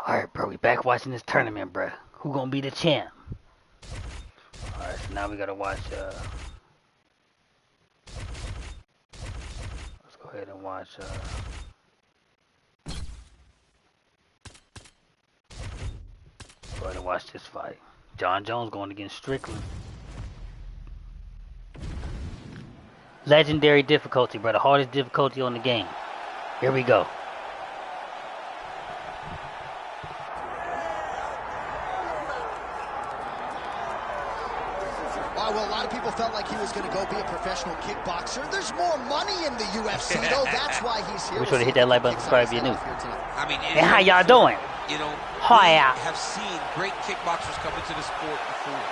Alright, bro, we back watching this tournament, bro. Who gonna be the champ? Alright, so now we gotta watch, let's go ahead and watch, go ahead and watch this fight. Jon Jones going against Strickland. Legendary difficulty, bro. The hardest difficulty on the game. Here we go. Well, a lot of people felt like he was going to go be a professional kickboxer. There's more money in the UFC, though. That's why he's here. Be sure to hit that like button, subscribe if you're new. I mean, and how y'all doing? You know, we have seen great kickboxers come into the sport before.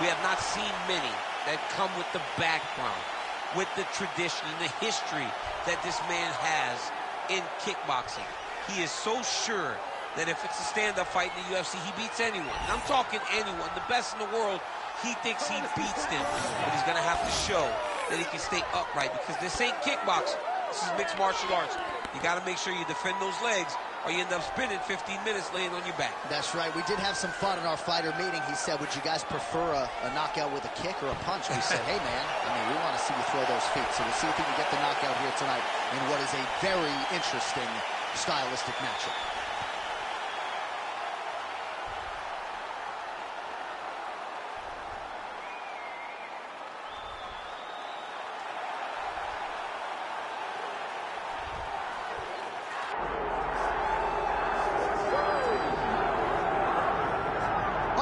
We have not seen many that come with the background, with the tradition and the history that this man has in kickboxing. He is so sure that if it's a stand-up fight in the UFC, he beats anyone. And I'm talking anyone, the best in the world. He thinks he beats them, but he's going to have to show that he can stay upright because this ain't kickboxing. This is mixed martial arts. You got to make sure you defend those legs or you end up spinning 15 minutes laying on your back. That's right. We did have some fun in our fighter meeting. He said, would you guys prefer a knockout with a kick or a punch? We said, hey, man, I mean, we want to see you throw those feet. So we'll see if we can get the knockout here tonight in what is a very interesting stylistic matchup.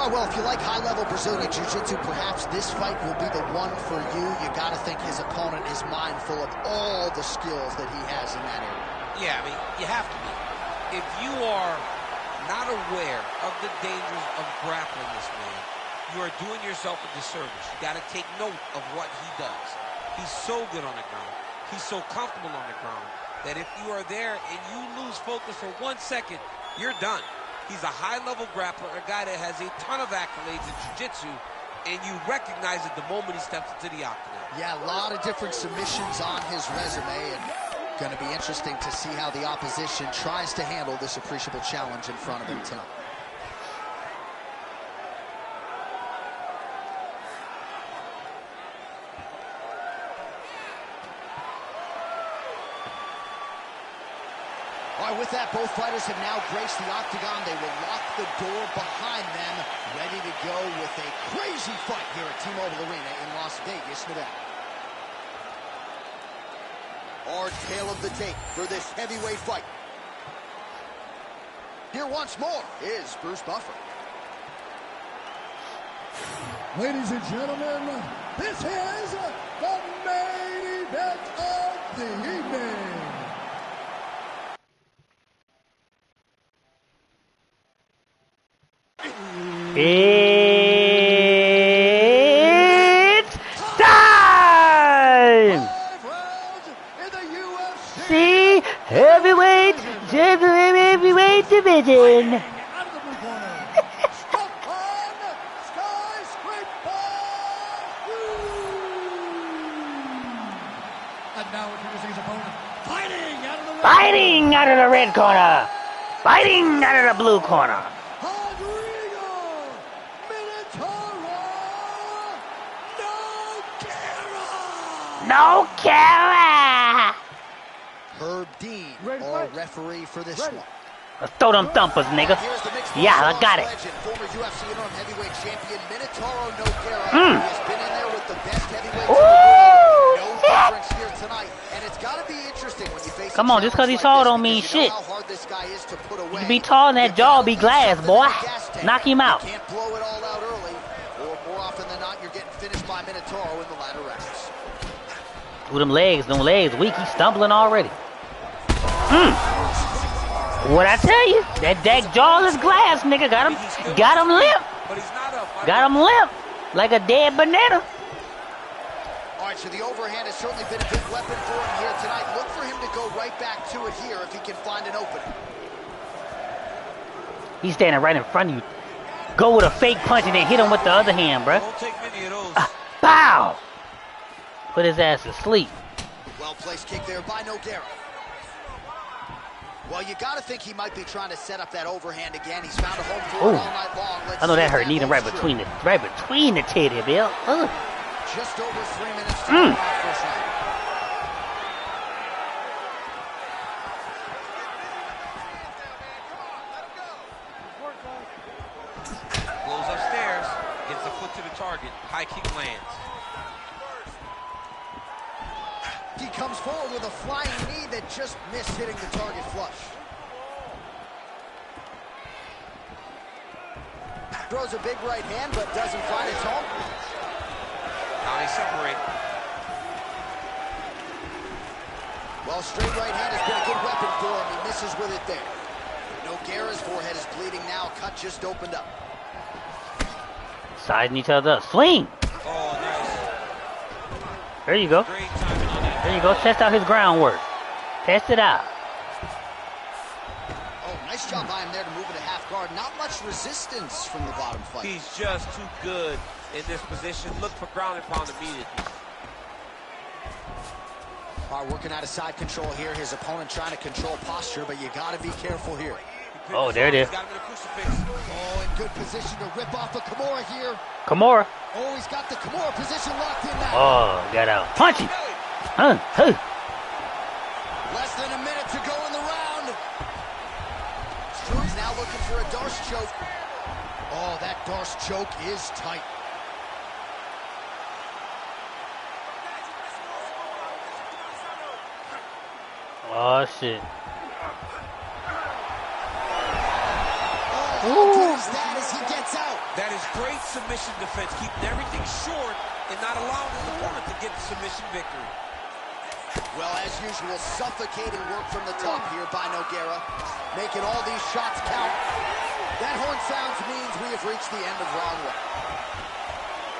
Well, if you like high-level Brazilian Jiu-Jitsu, perhaps this fight will be the one for you. You got to think his opponent is mindful of all the skills that he has in that area. Yeah, I mean, you have to be. If you are not aware of the dangers of grappling this man, you are doing yourself a disservice. You got to take note of what he does. He's so good on the ground. He's so comfortable on the ground that if you are there and you lose focus for 1 second, you're done. He's a high-level grappler, a guy that has a ton of accolades in jiu-jitsu, and you recognize it the moment he steps into the octagon. Yeah, a lot of different submissions on his resume, and going to be interesting to see how the opposition tries to handle this appreciable challenge in front of him tonight. With that, both fighters have now graced the octagon. They will lock the door behind them, ready to go with a crazy fight here at T-Mobile Arena in Las Vegas, Nevada. Our tale of the tape for this heavyweight fight. Here once more is Bruce Buffer. Ladies and gentlemen, this is the main event of the evening. It's time! See, heavyweight division. Fighting out of the red corner. Fighting out of the blue corner. No camera! Herb Dean, our referee for this one. Let's throw them thumpers, nigga. Yeah, I got it. Former UFC interim heavyweight champion Minotauro Nogueira has been in there with the best heavyweights. No difference here tonight, and it's got to be interesting when you face. Come on, just because he's tall don't mean shit. You can be tall and that jaw be glass, boy. Knock him out. Can't blow it all out early, or more often than not, you're getting finished by Minotauro in the latter rounds. Ooh, them legs weak. He's stumbling already. What I tell you? That jaw is glass, nigga. Got him limp. Got him limp. Like a dead banana. All right, so the overhand has certainly been a big weapon for him here tonight. Look for him to go right back to it here if he can find an opening. He's standing right in front of you. Go with a fake punch and then hit him with the other hand, bruh. Don't take many of those. Bow! Put his ass to sleep. Well-placed kick there by Nogueira. Well, you got to think he might be trying to set up that overhand again. He's found a home for it all night long. I know that hurt. Need him right between the titty, Bill. Ugh. Just over 3 minutes to go first round. Blows upstairs, gets a foot to the target. High kick lands. He comes forward with a flying knee that just missed hitting the target flush. Throws a big right hand, but doesn't find its home. Now they separate. Well, straight right hand has been a good weapon for him. He misses with it there. Nogueira's forehead is bleeding now. Cut just opened up. Siding each other up. Swing! Oh, nice. There you go. Great timing on that. There you go. Test out his groundwork. Test it out. Oh, nice job by him there to move it to half guard. Not much resistance from the bottom fight. He's just too good in this position. Look for ground and pound immediately. All right, working out of side control here. His opponent trying to control posture, but you got to be careful here. Oh, there it is. Got him in a crucifix. Oh, in good position to rip off a Kimura here. Kimura. Oh, he's got the Kimura position locked in now. Oh, got out. Punch him. Huh. Less than a minute to go in the round. Struve's now looking for a Darce choke. Oh, that Darce choke is tight. Oh, shit. Ooh. That as he gets out. That is great submission defense, keeping everything short and not allowing his opponent to get the submission victory. Well, as usual, suffocating work from the top here by Nogueira, making all these shots count. That horn sounds means we have reached the end of round one.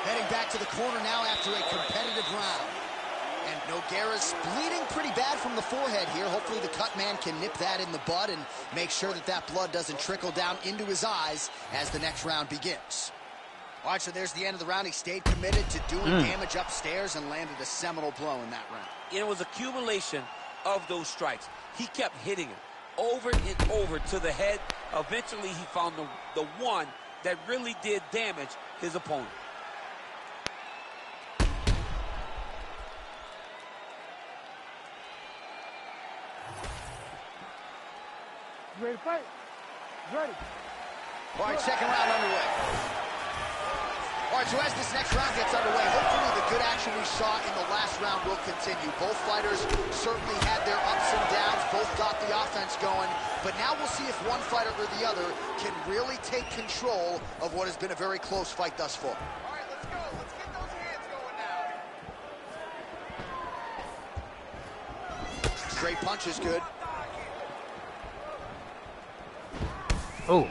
Heading back to the corner now after a competitive round. And Nogueira's bleeding pretty bad from the forehead here. Hopefully the cut man can nip that in the bud and make sure that that blood doesn't trickle down into his eyes as the next round begins. All right, so there's the end of the round. He stayed committed to doing damage upstairs and landed a seminal blow in that round. It was accumulation of those strikes. He kept hitting him over and over to the head. Eventually, he found the one that really did damage his opponent. Ready to fight? Ready. All right, second round underway. All right, so as this next round gets underway, hopefully the good action we saw in the last round will continue. Both fighters certainly had their ups and downs. Both got the offense going. But now we'll see if one fighter or the other can really take control of what has been a very close fight thus far. All right, let's go. Let's get those hands going now. Straight punch is good. Oh.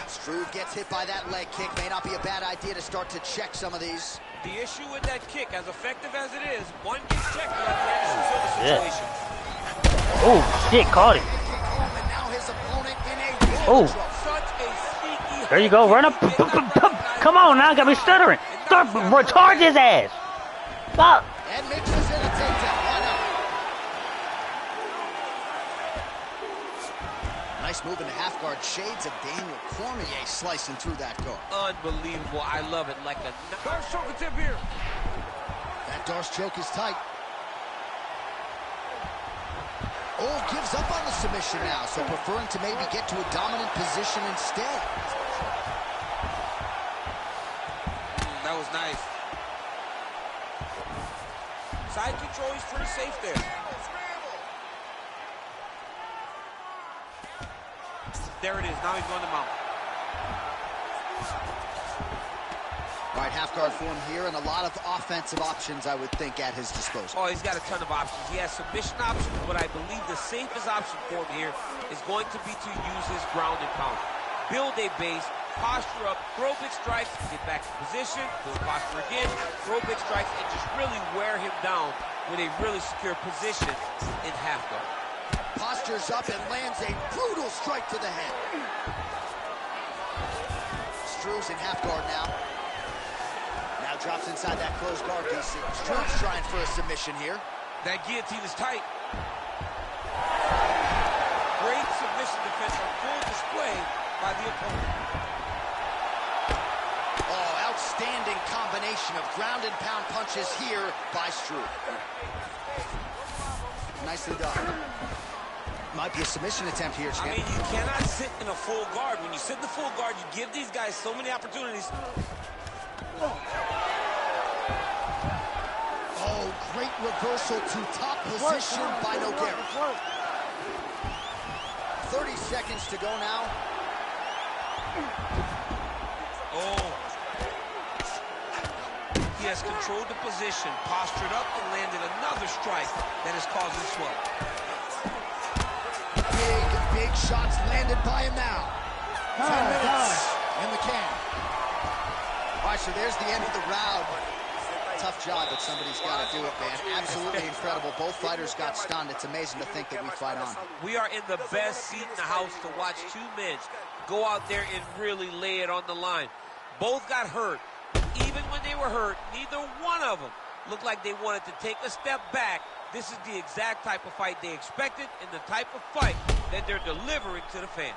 Struve gets hit by that leg kick. May not be a bad idea to start to check some of these. The issue with that kick, as effective as it is, one gets checked like the Anderson Silva situation. Oh, shit, caught him. And now his opponent in a Oh. Such a sneaky. There you go. Run up. Come on now. Got me stuttering. Start, recharge his ass. Fuck. And Mitch is in a takedown. Why not? Nice move into half guard. Shades of Daniel Cormier slicing through that guard. Unbelievable. I love it. Like a Darce choke attempt here. That Darce choke is tight. Oh, gives up on the submission now, so preferring to maybe get to a dominant position instead. That was nice. Side control is pretty safe there. There it is. Now he's going to mount. All right, half guard form here, and a lot of offensive options, I would think, at his disposal. Oh, he's got a ton of options. He has submission options, but I believe the safest option for him here is going to be to use his ground and pound. Build a base, posture up, throw big strikes, get back to position, build posture again, throw big strikes, and just really wear him down with a really secure position in half guard. Postures up and lands a brutal strike to the head. Struve's in half guard now. Now drops inside that closed guard piece. Struve's trying for a submission here. That guillotine is tight. ground and pound punches here by Struve. Nicely done. Might be a submission attempt here, champ. I mean, you cannot sit in a full guard. When you sit in the full guard, you give these guys so many opportunities. Oh, great reversal to top position by Nogueira. 30 seconds to go now. Oh. He has controlled the position, postured up, and landed another strike that is causing swell. Big shots landed by him now. 10 minutes in the can. All right, so there's the end of the round. Tough job, but somebody's got to do it, man. Absolutely incredible. Both fighters got stunned. It's amazing to think that we fight on. We are in the best seat in the house to watch two men go out there and really lay it on the line. Both got hurt. Even when they were hurt, neither one of them looked like they wanted to take a step back. This is the exact type of fight they expected and the type of fight that they're delivering to the fans.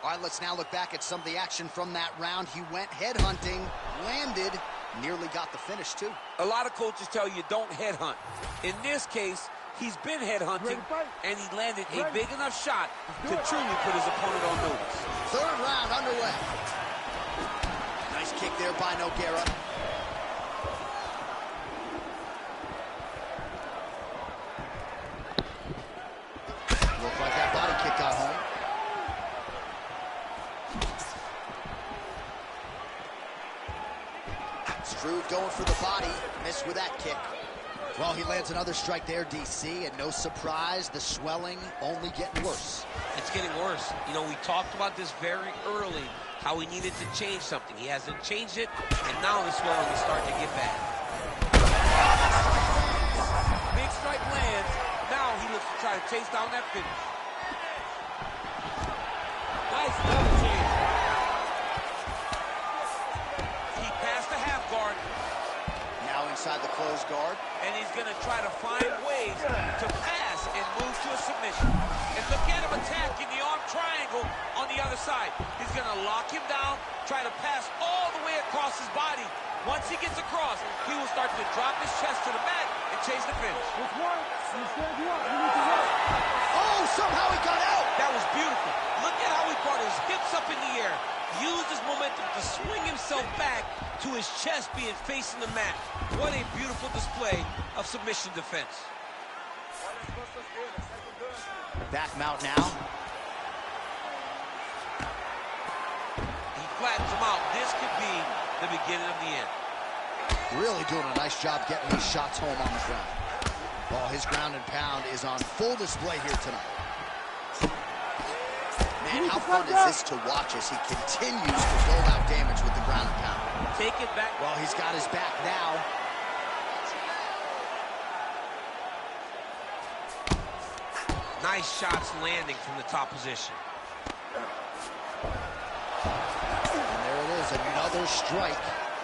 All right, let's now look back at some of the action from that round. He went headhunting, landed, nearly got the finish, too. A lot of coaches tell you don't headhunt. In this case, he's been headhunting, and he landed a big enough shot to truly put his opponent on notice. Third round underway. Nice kick there by Nogueira. Looked like that body kick got home. Struve going for the body, missed with that kick. Well, he lands another strike there, DC, and no surprise, the swelling only getting worse. It's getting worse. You know, we talked about this very early, how he needed to change something. He hasn't changed it, and now the swelling is starting to get bad. Big strike lands. Now he looks to try to chase down that finish. Nice double change. He passed the half guard. Now inside the closed guard. And he's going to try to find ways to pass and move to a submission. And look at him attacking the arm triangle on the other side. He's going to lock him down, try to pass all the way across his body. Once he gets across, he will start to drop his chest to the mat and chase the finish. Oh, somehow he got out. That was beautiful. Look at how he brought his hips up in the air, used his momentum to swing himself back to his chest being facing the mat. What a beautiful display of submission defense. Back mount now. He flattens him out. This could be the beginning of the end. Really doing a nice job getting these shots home on the ground. Oh, his ground and pound is on full display here tonight. Man, how fun is this to watch as he continues to dole out damage with the ground and pound. Take it back. Well, he's got his back now. Nice shots landing from the top position. And there it is, another strike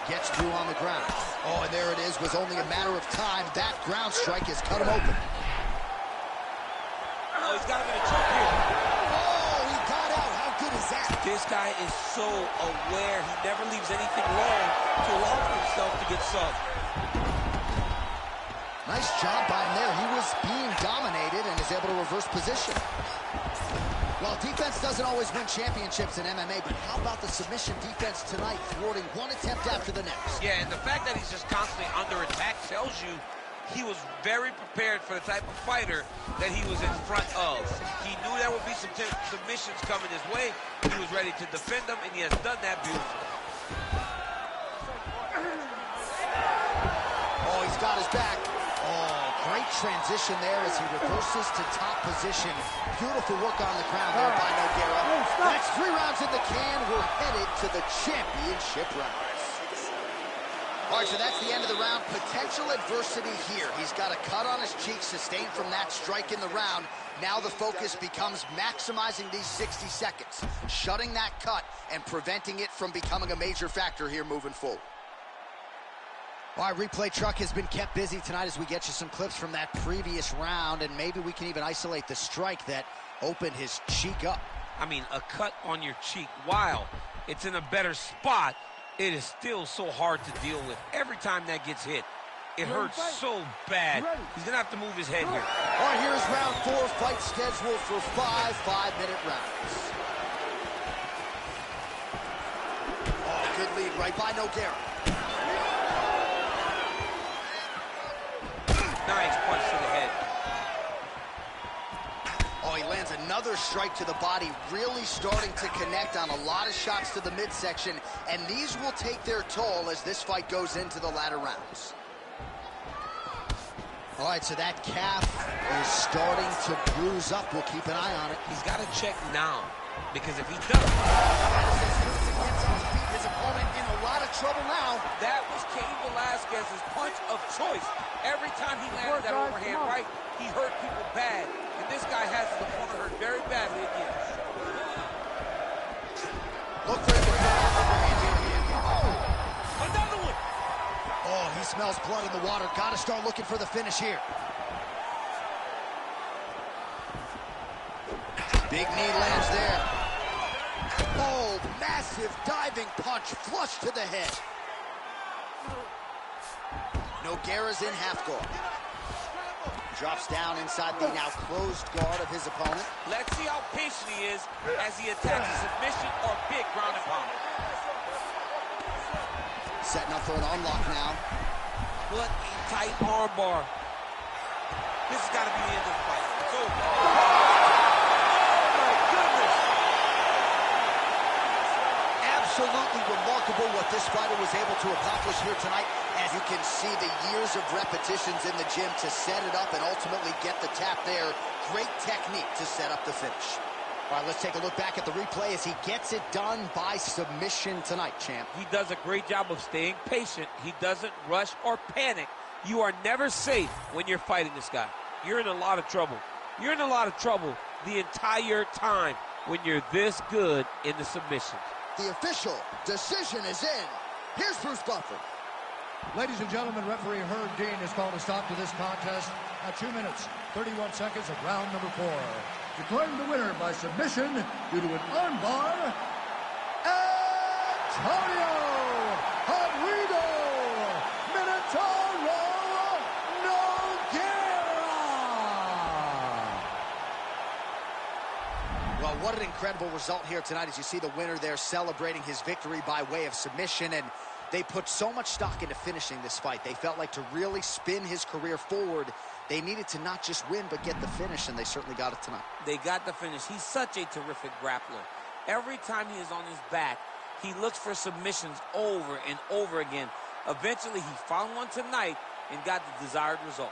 gets through on the ground. Oh, and there it is, was only a matter of time. That ground strike has cut him open. Oh, he's got him in a choke here. Oh, he got out. How good is that? This guy is so aware. He never leaves anything long to allow for himself to get subbed. Nice job by him there. He was being dominated and is able to reverse position. Well, defense doesn't always win championships in MMA, but how about the submission defense tonight, thwarting one attempt after the next? Yeah, and the fact that he's just constantly under attack tells you he was very prepared for the type of fighter that he was in front of. He knew there would be some submissions coming his way. He was ready to defend them, and he has done that beautifully. Oh, he's got his back. Oh, great transition there as he reverses to top position. Beautiful work on the ground there by Nogueira. That's 3 rounds in the can. We're headed to the championship rounds. All right, so that's the end of the round. Potential adversity here. He's got a cut on his cheek sustained from that strike in the round. Now the focus becomes maximizing these 60 seconds, shutting that cut and preventing it from becoming a major factor here moving forward. All right, replay truck has been kept busy tonight as we get you some clips from that previous round, and maybe we can even isolate the strike that opened his cheek up. I mean, a cut on your cheek, while it's in a better spot, It is still so hard to deal with every time that gets hit. It hurts so bad. He's going to have to move his head here. All right, here's round 4, fight scheduled for 5 5-minute rounds. Oh, good lead right by Nogueira. Nice punch to the head. Oh, he lands another strike to the body, really starting to connect on a lot of shots to the midsection, and these will take their toll as this fight goes into the latter rounds. All right, so that calf is starting to bruise up. We'll keep an eye on it. He's got to check now, because if he doesn't... His opponent in a lot of trouble now. That was Cain Velasquez's punch of choice. Every time he landed that overhand right, he hurt people bad. And this guy has his opponent hurt very badly again. Look for him to come off overhand here. Oh! Another one! Oh, he smells blood in the water. Got to start looking for the finish here. Big knee lands there. Oh, massive diving punch flush to the head. Nogueira's in half guard. Drops down inside the now closed guard of his opponent. Let's see how patient he is as he attacks a submission or big ground and pound. Setting up for an unlock now. What a tight armbar. This has got to be the end of the fight. It's over. Oh, my goodness. Absolutely remarkable what this fighter was able to accomplish here tonight. As you can see, the years of repetitions in the gym to set it up and ultimately get the tap there. Great technique to set up the finish. All right, let's take a look back at the replay as he gets it done by submission tonight, champ. He does a great job of staying patient. He doesn't rush or panic. You are never safe when you're fighting this guy. You're in a lot of trouble. You're in a lot of trouble the entire time when you're this good in the submissions. The official decision is in. Here's Bruce Buffer. Ladies and gentlemen, referee Herb Dean has called a stop to this contest at 2 minutes, 31 seconds of round number 4. Declaring the winner by submission due to an armbar, Antonio Rodrigo Minotauro Nogueira. Well, what an incredible result here tonight as you see the winner there celebrating his victory by way of submission, and they put so much stock into finishing this fight. They felt like to really spin his career forward, they needed to not just win, but get the finish, and they certainly got it tonight. They got the finish. He's such a terrific grappler. Every time he is on his back, he looks for submissions over and over again. Eventually, he found one tonight and got the desired result.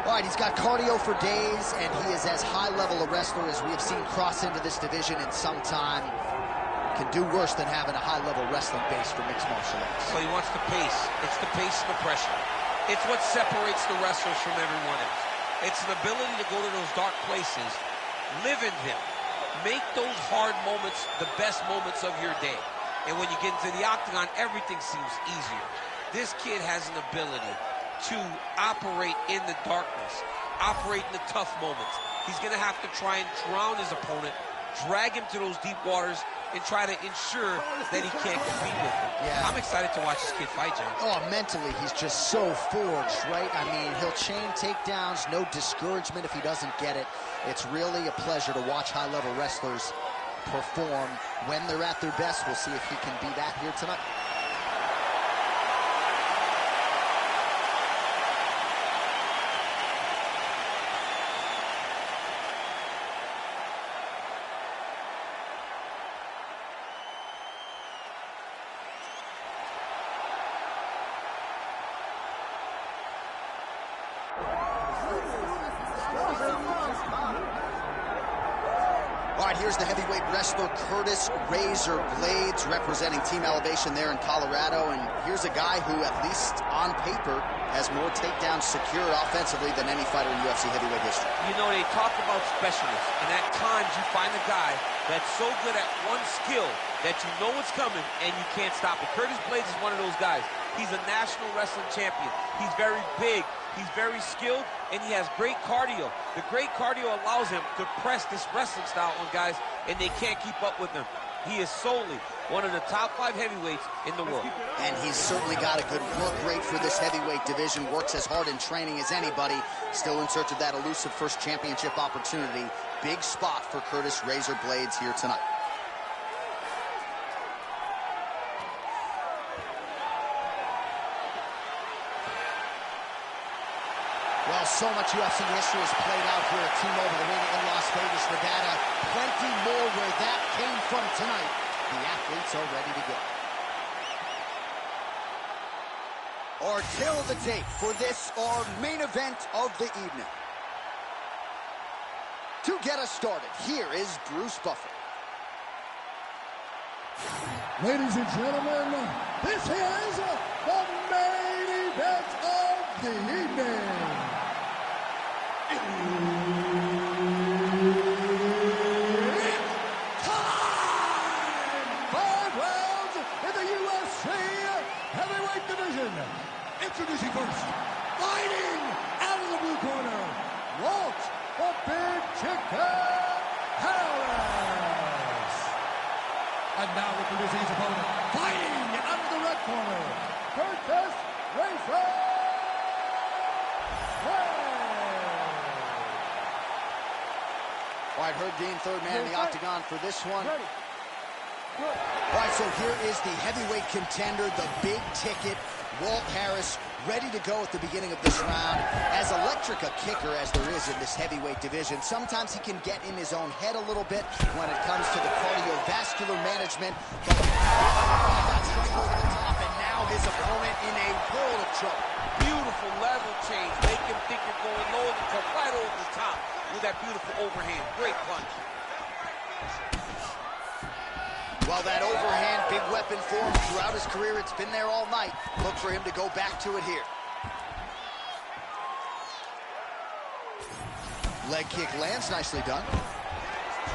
All right, he's got cardio for days, and he is as high-level a wrestler as we have seen cross into this division in some time. Can do worse than having a high-level wrestling base for mixed martial arts. So he wants the pace. It's the pace and the pressure. It's what separates the wrestlers from everyone else. It's an ability to go to those dark places, live in them, make those hard moments the best moments of your day. And when you get into the octagon, everything seems easier. This kid has an ability to operate in the darkness, operate in the tough moments. He's going to have to try and drown his opponent, drag him to those deep waters, and try to ensure that he can't compete with him. Yeah. I'm excited to watch this kid fight, John. Oh, mentally, he's just so forged, right? I mean, he'll chain takedowns, no discouragement if he doesn't get it. It's really a pleasure to watch high-level wrestlers perform when they're at their best. We'll see if he can be that here tonight. All right, here's the heavyweight wrestler Curtis Razor Blaydes representing Team Elevation there in Colorado. And here's a guy who, at least on paper, has more takedowns secured offensively than any fighter in UFC heavyweight history. You know, they talk about specialists, and at times you find a guy that's so good at one skill that you know it's coming and you can't stop it. Curtis Blaydes is one of those guys. He's a national wrestling champion. He's very big. He's very skilled, and he has great cardio. The great cardio allows him to press this wrestling style on guys, and they can't keep up with him. He is solely one of the top 5 heavyweights in the world. And he's certainly got a good work rate for this heavyweight division. Works as hard in training as anybody. Still in search of that elusive first championship opportunity. Big spot for Curtis Razor Blaydes here tonight. Well, so much UFC history has played out here at T-Mobile Arena in Las Vegas, Nevada. Plenty more where that came from tonight. The athletes are ready to go. Our tale of the tape for this, our main event of the evening. To get us started, here is Bruce Buffer. Ladies and gentlemen, this is the main event of the evening. It's time! 5 rounds in the UFC heavyweight division. Introducing first, fighting out of the blue corner, Walt the Big Chicken Harris. And now introducing his opponent, fighting out of the red corner, Curtis Razor Blaydes. All right, Herb Dean, third man in the octagon for this one. All right, so here is the heavyweight contender, the big ticket, Walt Harris, ready to go at the beginning of this round. As electric a kicker as there is in this heavyweight division, sometimes he can get in his own head a little bit when it comes to the cardiovascular management. But got straight over the top, and now his opponent in a world of trouble. Beautiful level change. Make him think you're going low and come right over the top with that beautiful overhand. Great punch. Well, that overhand, big weapon for him throughout his career. It's been there all night. Look for him to go back to it here. Leg kick lands, nicely done.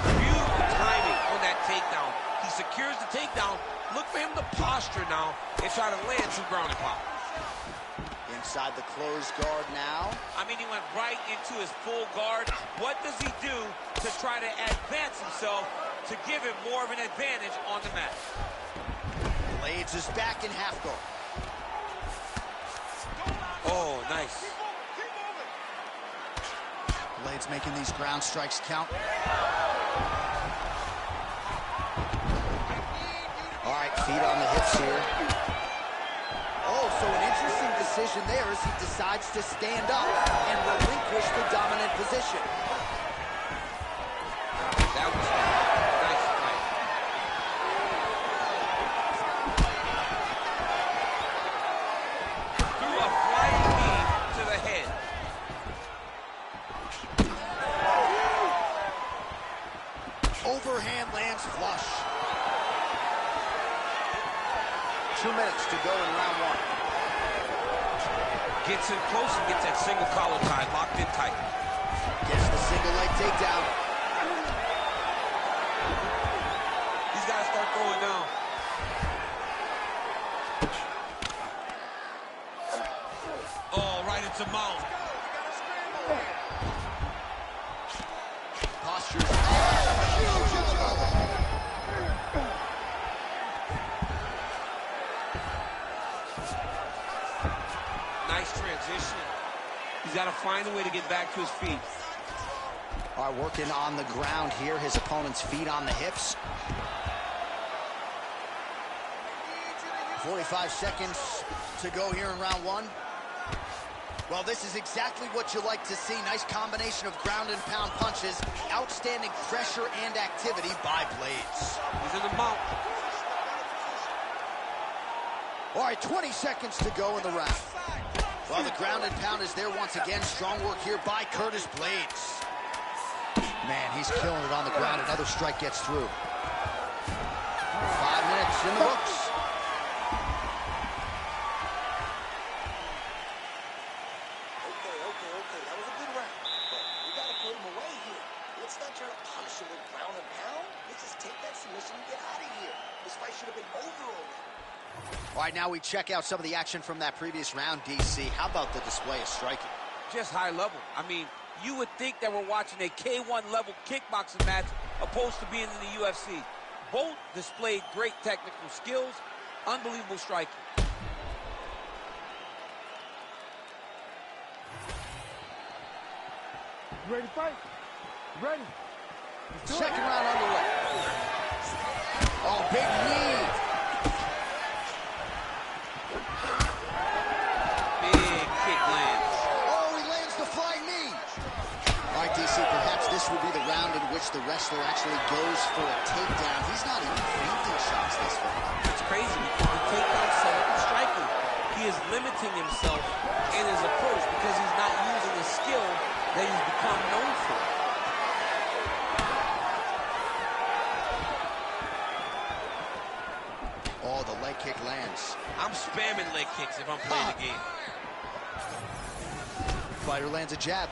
Beautiful timing on that takedown. He secures the takedown. Look for him to posture now and try to land some ground and pound. Inside the closed guard now. I mean, he went right into his full guard. What does he do to try to advance himself to give him more of an advantage on the mat? Blaydes is back in half guard. Oh, nice. Blaydes making these ground strikes count. All right, feet on the hips here. Oh, so an interesting decision there as he decides to stand up and relinquish the dominant position. That was nice fight. to go in round one. Gets in close and gets that single collar tie locked in tight. Gets the single leg takedown. He's got to start throwing now. Oh, right into mount. Postures. Nice transition. He's got to find a way to get back to his feet. All right, working on the ground here. His opponent's feet on the hips. 45 seconds to go here in round one. Well, this is exactly what you like to see. Nice combination of ground and pound punches. Outstanding pressure and activity by Blaydes. He's in the mount. All right, 20 seconds to go in the round. Well, the ground and pound is there once again. Strong work here by Curtis Blaydes. Man, he's killing it on the ground. Another strike gets through. 5 minutes in the books. Okay. That was a good round. But we got to put him away here. Let's not try to punish him with ground and pound. Let's just take that submission and get out of here. This fight should have been over already. All right, now we check out some of the action from that previous round, DC. How about the display of striking? Just high level. I mean, you would think that we're watching a K1 level kickboxing match opposed to being in the UFC. Both displayed great technical skills, unbelievable striking. You ready to fight? You ready? Second round underway. Oh, big knee. Big kick lands. Oh, he lands the flying knee. All right, DC, perhaps this will be the round in which the wrestler actually goes for a takedown. He's not even feinting shots this far. It's crazy because the takedown setup and striking. He is limiting himself in his approach because he's not using the skill that he's become known for. Oh, the leg kick lands. I'm spamming leg kicks if I'm playing the game. Fighter lands a jab.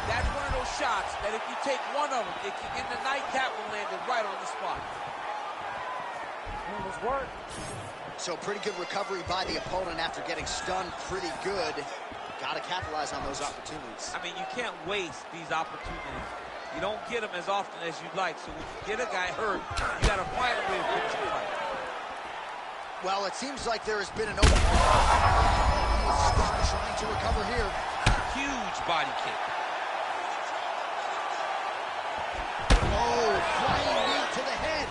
That's one of those shots that if you take one of them, in the nightcap will land it right on the spot. Let's work. So pretty good recovery by the opponent after getting stunned pretty good. Got to capitalize on those opportunities. I mean, you can't waste these opportunities. You don't get them as often as you'd like. So when you get a guy hurt, you got to find a way to finish the fight. Well, it seems like there has been an open. He is stunned, trying to recover here. Huge body kick. Oh, flying knee to the head.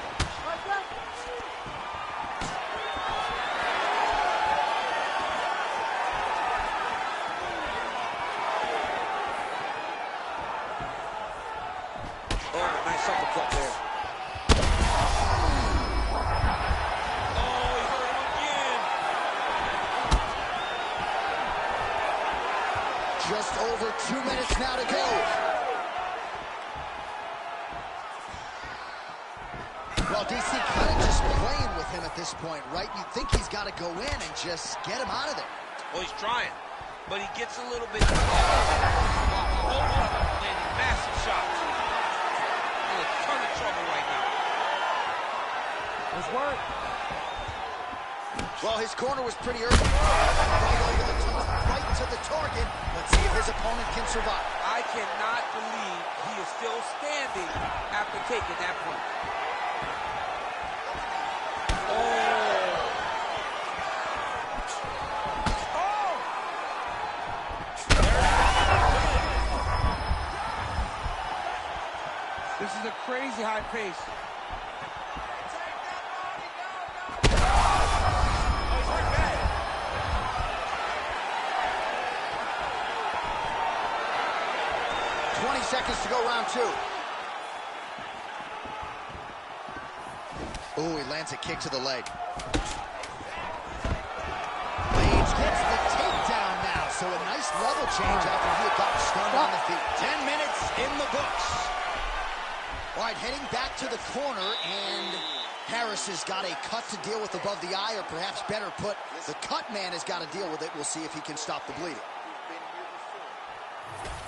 Oh, nice uppercut there. Oh, he hurt him again. Just over 2 minutes now to go. Well, DC kind of just playing with him at this point, right? You think he's got to go in and just get him out of there. Well, he's trying, but he gets a little bit. Landing massive shots. In a ton of trouble right now. Let's work. Well, his corner was pretty urgent. Right over the top, right to the target. Let's see if his opponent can survive. I cannot believe he is still standing after taking that punch. This is a crazy high pace. 20 seconds to go, round two. Oh, he lands a kick to the leg. Blaydes gets the takedown now, so a nice level change after he had gotten stunned on the feet. 10 minutes in the books. All right, heading back to the corner, and Harris has got a cut to deal with above the eye, or perhaps better put, the cut man has got to deal with it. We'll see if he can stop the bleeding.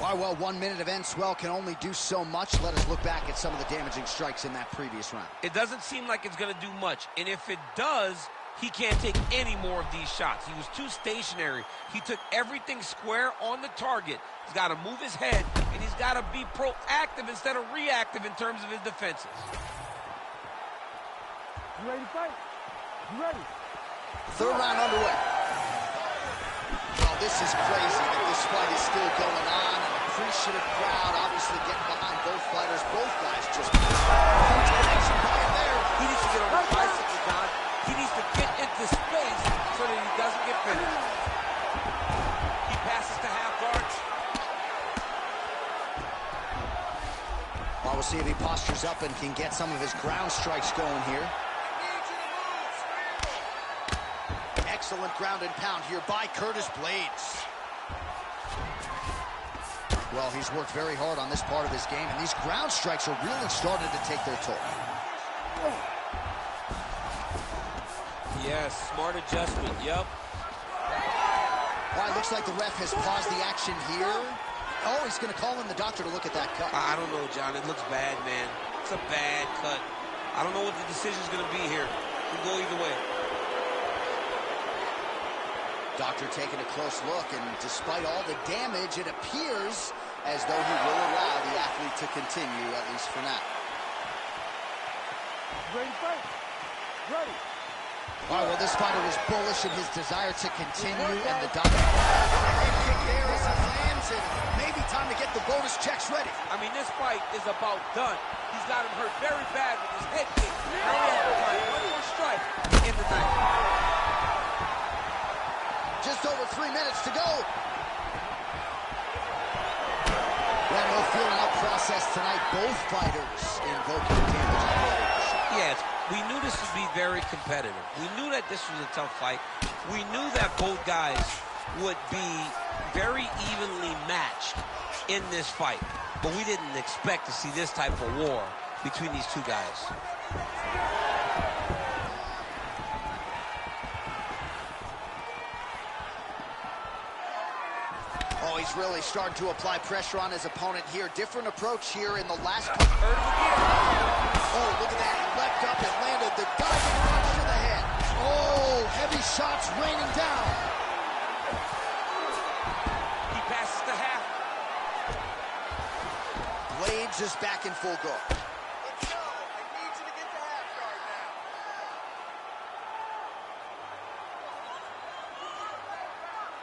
All right, well, 1 minute of end swell can only do so much. Let us look back at some of the damaging strikes in that previous round. It doesn't seem like it's going to do much, and if it does, he can't take any more of these shots. He was too stationary. He took everything square on the target. He's got to move his head, and he's got to be proactive instead of reactive in terms of his defenses. You ready to fight? You ready? Third round underway. Oh, this is crazy that this fight is still going on. An appreciative crowd, obviously getting behind both fighters. Both guys just huge connection by him there. He needs to get on his bicycle, Don. He needs to get into space so that he doesn't get finished. He passes to half guard. Well, we'll see if he postures up and can get some of his ground strikes going here. Excellent ground and pound here by Curtis Blaydes. Well, he's worked very hard on this part of his game, and these ground strikes are really starting to take their toll. Yes, smart adjustment, yep. All right, looks like the ref has paused the action here. Oh, he's going to call in the doctor to look at that cut. I don't know, John. It looks bad, man. It's a bad cut. I don't know what the decision's going to be here. It can go either way. Doctor taking a close look, and despite all the damage, it appears as though he will allow the athlete to continue, at least for now. Ready to fight? Ready. All right, well, this fighter was bullish in his desire to continue, and the doctor kick there as he lands, and maybe time to get the bonus checks ready. I mean, this fight is about done. He's got him hurt very bad with his head kick. Now he has to find one more strike in the night. Just over 3 minutes to go. Well, no feeling out process tonight. Both fighters invoking damage already. Yes, we knew this would be very competitive. We knew that this was a tough fight. We knew that both guys would be very evenly matched in this fight. But we didn't expect to see this type of war between these two guys. Oh, he's really starting to apply pressure on his opponent here. Different approach here in the last part. Oh, look at that. He leapt up and landed the diving punch to the head. Oh, heavy shots raining down. He passes to half. Blaydes is back in full guard. Let's go. I need you to get to half guard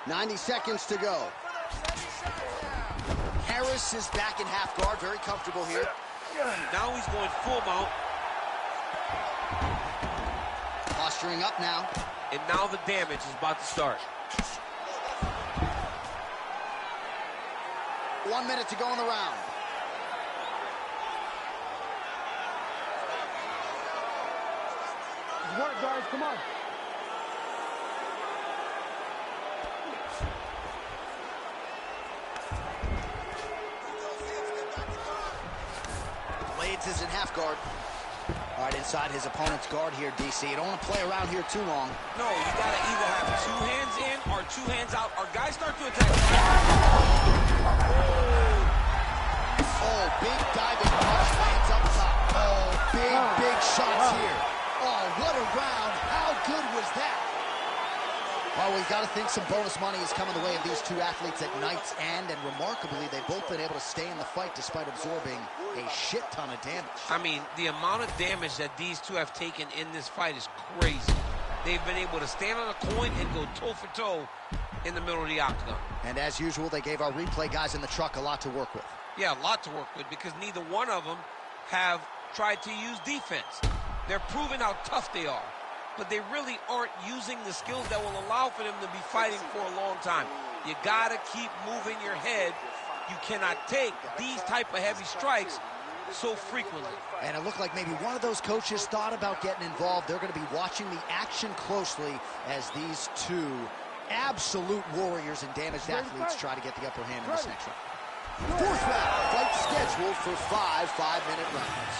now. 90 seconds to go. Harris is back in half guard, very comfortable here. Now he's going full mount. Posturing up now. And now the damage is about to start. 1 minute to go in the round. Work, guys, come on. Blaydes is in half guard. All right, inside his opponent's guard here, DC. You don't want to play around here too long. No, you got to either have two hands in or two hands out, or guys start to attack. Oh, big diving punch lands up top. Oh, big shots here. Oh, what a round. How good was that? Well, we've got to think some bonus money is coming the way of these two athletes at night's end, and remarkably, they've both been able to stay in the fight despite absorbing a shit ton of damage. I mean, the amount of damage that these two have taken in this fight is crazy. They've been able to stand on a coin and go toe-for-toe in the middle of the octagon. And as usual, they gave our replay guys in the truck a lot to work with. Yeah, a lot to work with, because neither one of them have tried to use defense. They're proving how tough they are, but they really aren't using the skills that will allow for them to be fighting for a long time. You gotta keep moving your head. You cannot take these type of heavy strikes so frequently. And it looked like maybe one of those coaches thought about getting involved. They're going to be watching the action closely as these two absolute warriors and damaged athletes try to get the upper hand in this next round. Fourth round, fight scheduled for 5 5-minute rounds.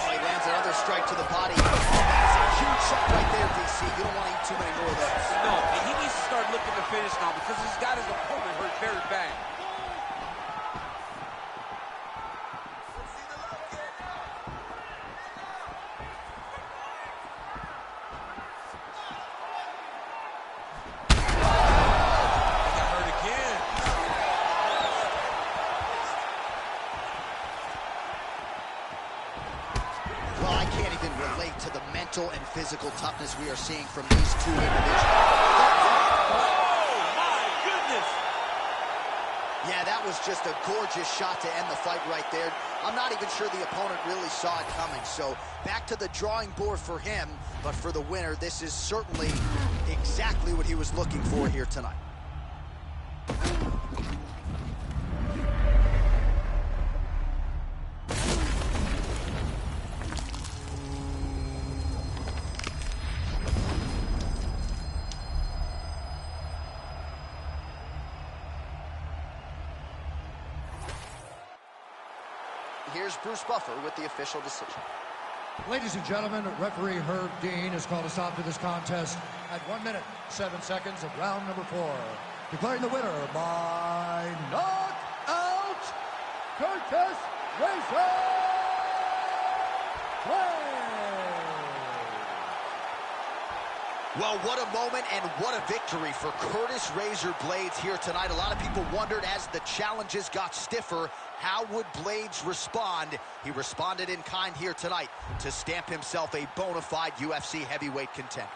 Oh, he lands another strike to the body. Oh, that is a huge shot right there, DC. You don't want to eat too many more of those. No, and he needs to start looking to finish now because he's got his opponent hurt very bad. To the mental and physical toughness we are seeing from these two individuals. Oh, my goodness! Yeah, that was just a gorgeous shot to end the fight right there. I'm not even sure the opponent really saw it coming. So back to the drawing board for him, but for the winner, this is certainly exactly what he was looking for here tonight. Here's Bruce Buffer with the official decision. Ladies and gentlemen, referee Herb Dean has called a stop to this contest at 1 minute, 7 seconds of round number 4. Declaring the winner by knockout, Curtis Razor Blades. Well, what a moment and what a victory for Curtis Razor Blades here tonight. A lot of people wondered as the challenges got stiffer, how would Blades respond? He responded in kind here tonight to stamp himself a bona fide UFC heavyweight contender.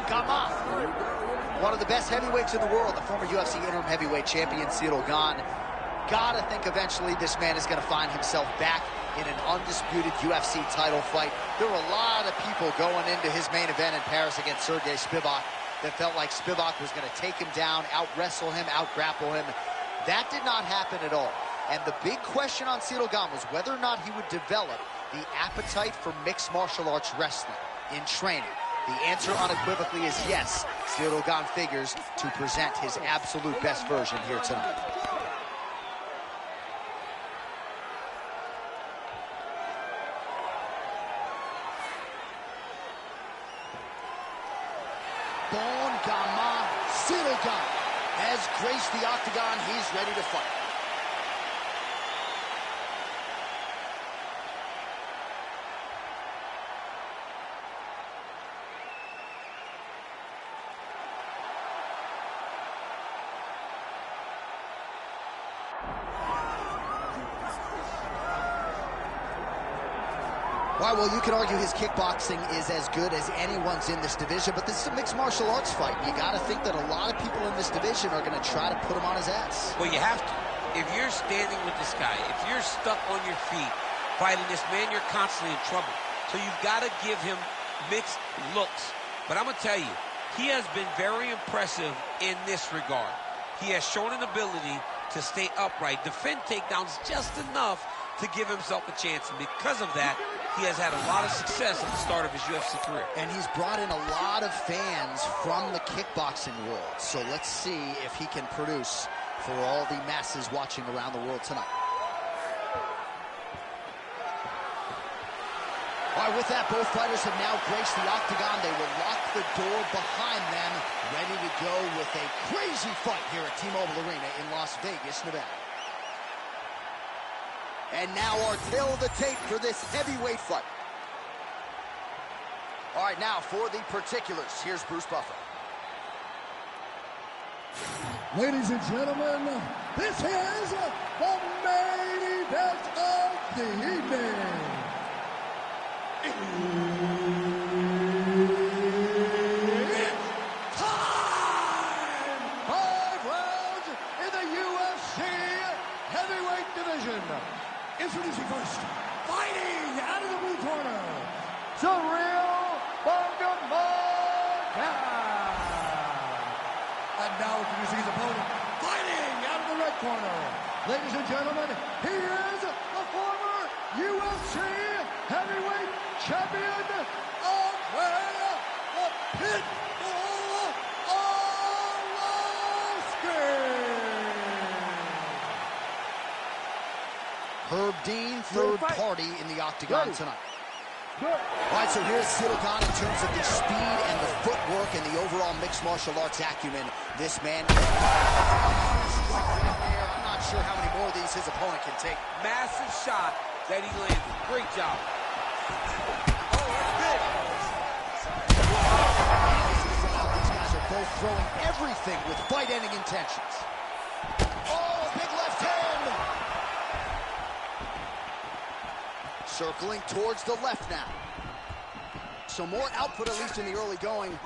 Bon Gamin. One of the best heavyweights in the world, the former UFC interim heavyweight champion, Ciryl Gane. Gotta think eventually this man is gonna find himself back in an undisputed UFC title fight. There were a lot of people going into his main event in Paris against Sergey Spivak that felt like Spivak was gonna take him down, out-wrestle him, out-grapple him. That did not happen at all. And the big question on Ciryl Gane was whether or not he would develop the appetite for mixed martial arts wrestling in training. The answer unequivocally is yes. Ciryl Gane figures to present his absolute best version here tonight. Bon Gamin, Ciryl Gane has graced the octagon. He's ready to fight. All right, well, you can argue his kickboxing is as good as anyone's in this division, but this is a mixed martial arts fight. You got to think that a lot of people in this division are going to try to put him on his ass. Well, you have to. If you're standing with this guy, if you're stuck on your feet fighting this man, you're constantly in trouble. So you've got to give him mixed looks. But I'm going to tell you, he has been very impressive in this regard. He has shown an ability to stay upright, defend takedowns just enough to give himself a chance. And because of that, he has had a lot of success at the start of his UFC career. And he's brought in a lot of fans from the kickboxing world. So let's see if he can produce for all the masses watching around the world tonight. All right, with that, both fighters have now graced the octagon. They will lock the door behind them, ready to go with a crazy fight here at T-Mobile Arena in Las Vegas, Nevada. And now our tail of the tape for this heavyweight fight. All right, now for the particulars, here's Bruce Buffer. Ladies and gentlemen, this is the main event of the evening. It's time! 5 rounds in the UFC heavyweight division. Introducing first, fighting out of the blue corner, Ciryl Gane. And now introducing his opponent, fighting out of the red corner. Ladies and gentlemen, he is the former UFC heavyweight champion, Andre the Pitbull Arlovski. Herb Dean, third party in the octagon tonight. All right, so here's Ciryl Gane in terms of the speed and the footwork and the overall mixed martial arts acumen. This man, I'm not sure how many more of these his opponent can take. Massive shot that he landed. Great job. These guys are both throwing everything with fight-ending intentions. Oh, big left hand! Circling towards the left now. So more output, at least in the early going. All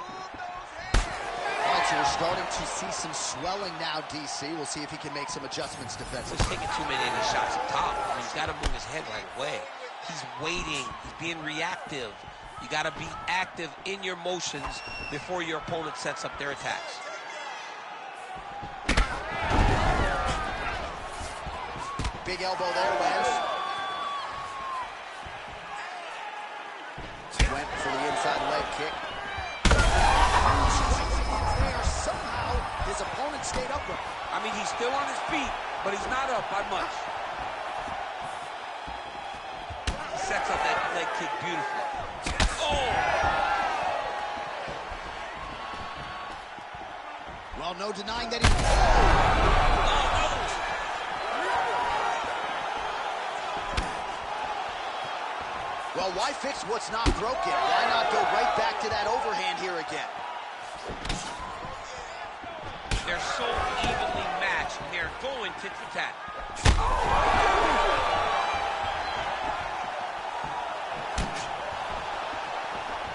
right, so we're starting to see some swelling now, DC. We'll see if he can make some adjustments defensively. He's taking too many of these shots up top. I mean, he's got to move his head right away. He's waiting. He's being reactive. You got to be active in your motions before your opponent sets up their attacks. Big elbow there, Wes. Went for the inside leg kick. There, somehow his opponent stayed upright. I mean, he's still on his feet, but he's not up by much. He sets up that leg kick beautifully. Oh! Well, no denying that he... Well, why fix what's not broken? Why not go right back to that overhand here again? They're so evenly matched, and they're going tit for tat.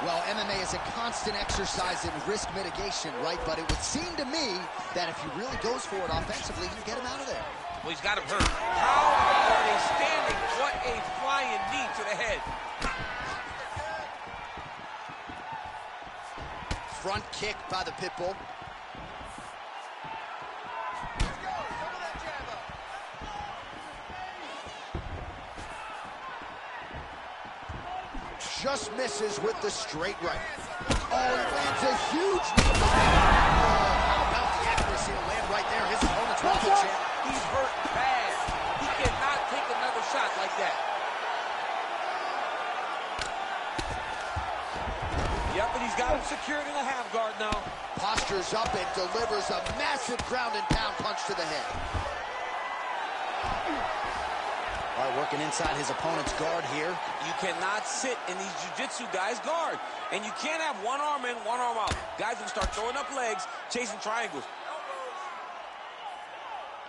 Well, MMA is is a constant exercise in risk mitigation, right? But it would seem to me that if he really goes for it offensively, he can get him out of there. Well, he's got him hurt. How are they standing? What a flying knee to the head. Front kick by the Pitbull. Just misses with the straight right. Oh, he lands a huge knee. Oh, how about the accuracy to land right there? His opponent's world champ. He's hurt bad. He cannot take another shot like that. Yep, and he's got him secured in a half guard now. Postures up and delivers a massive ground and pound punch to the head. All right, working inside his opponent's guard here. You cannot sit in these jiu-jitsu guys' guard. And you can't have one arm in, one arm out. Guys will start throwing up legs, chasing triangles.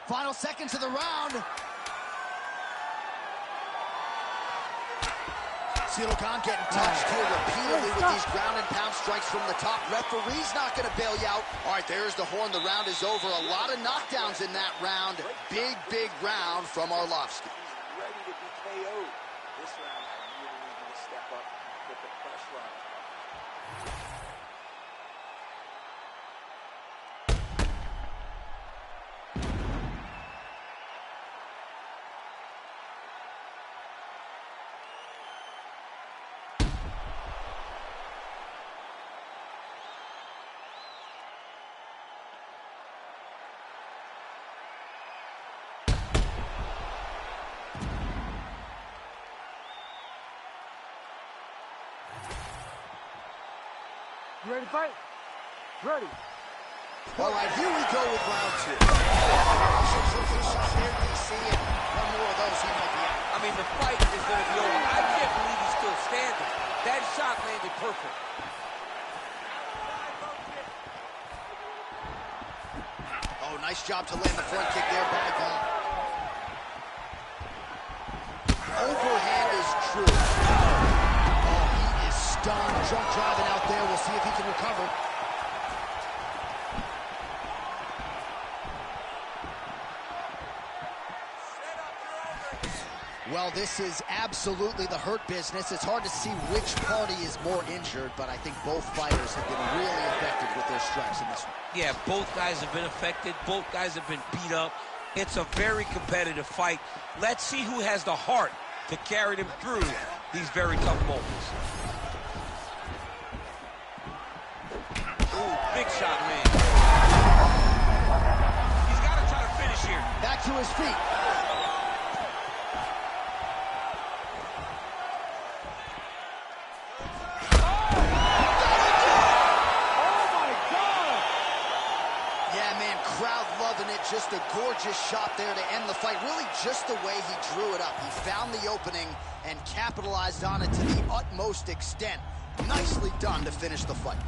Final seconds of the round. Ciryl Gane getting touched here repeatedly with these ground and pound strikes from the top. Referee's not going to bail you out. All right, there's the horn. The round is over. A lot of knockdowns in that round. Big, big round from Arlovsky. Ready to be KO'd. This round, I really need you to step up, put the pressure on. You ready to fight? Ready. All right, here we go with round two. Shot there, DC, and one more of those, he might be out. I mean, the fight is going to be over. I can't believe he's still standing. That shot landed perfect. Oh, nice job to land the front kick there by Gane. Overhand is true. Oh, he is stunned. Drunk driving out there. We'll see if he can recover. Well, this is absolutely the hurt business. It's hard to see which party is more injured, but I think both fighters have been really effective with their strikes in this one. Yeah, both guys have been affected. Both guys have been beat up. It's a very competitive fight. Let's see who has the heart to carry them through these very tough moments. Ooh, big shot, man. He's got to try to finish here. Back to his feet. Just a gorgeous shot there to end the fight. Really just the way he drew it up. He found the opening and capitalized on it to the utmost extent. Nicely done to finish the fight.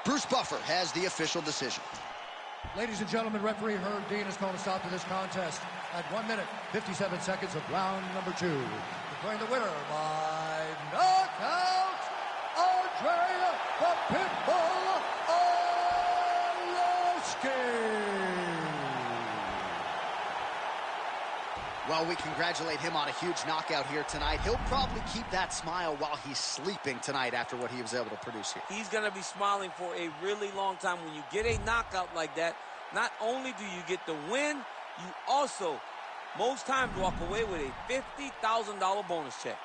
Bruce Buffer has the official decision. Ladies and gentlemen, referee Herb Dean has called a stop to this contest at 1 minute, 57 seconds of round number 2. Declaring the winner by knockout, Andre the Pitbull Arlovsky. Well, we congratulate him on a huge knockout here tonight. He'll probably keep that smile while he's sleeping tonight after what he was able to produce here. He's going to be smiling for a really long time. When you get a knockout like that, not only do you get the win, you also, most times, walk away with a $50,000 bonus check.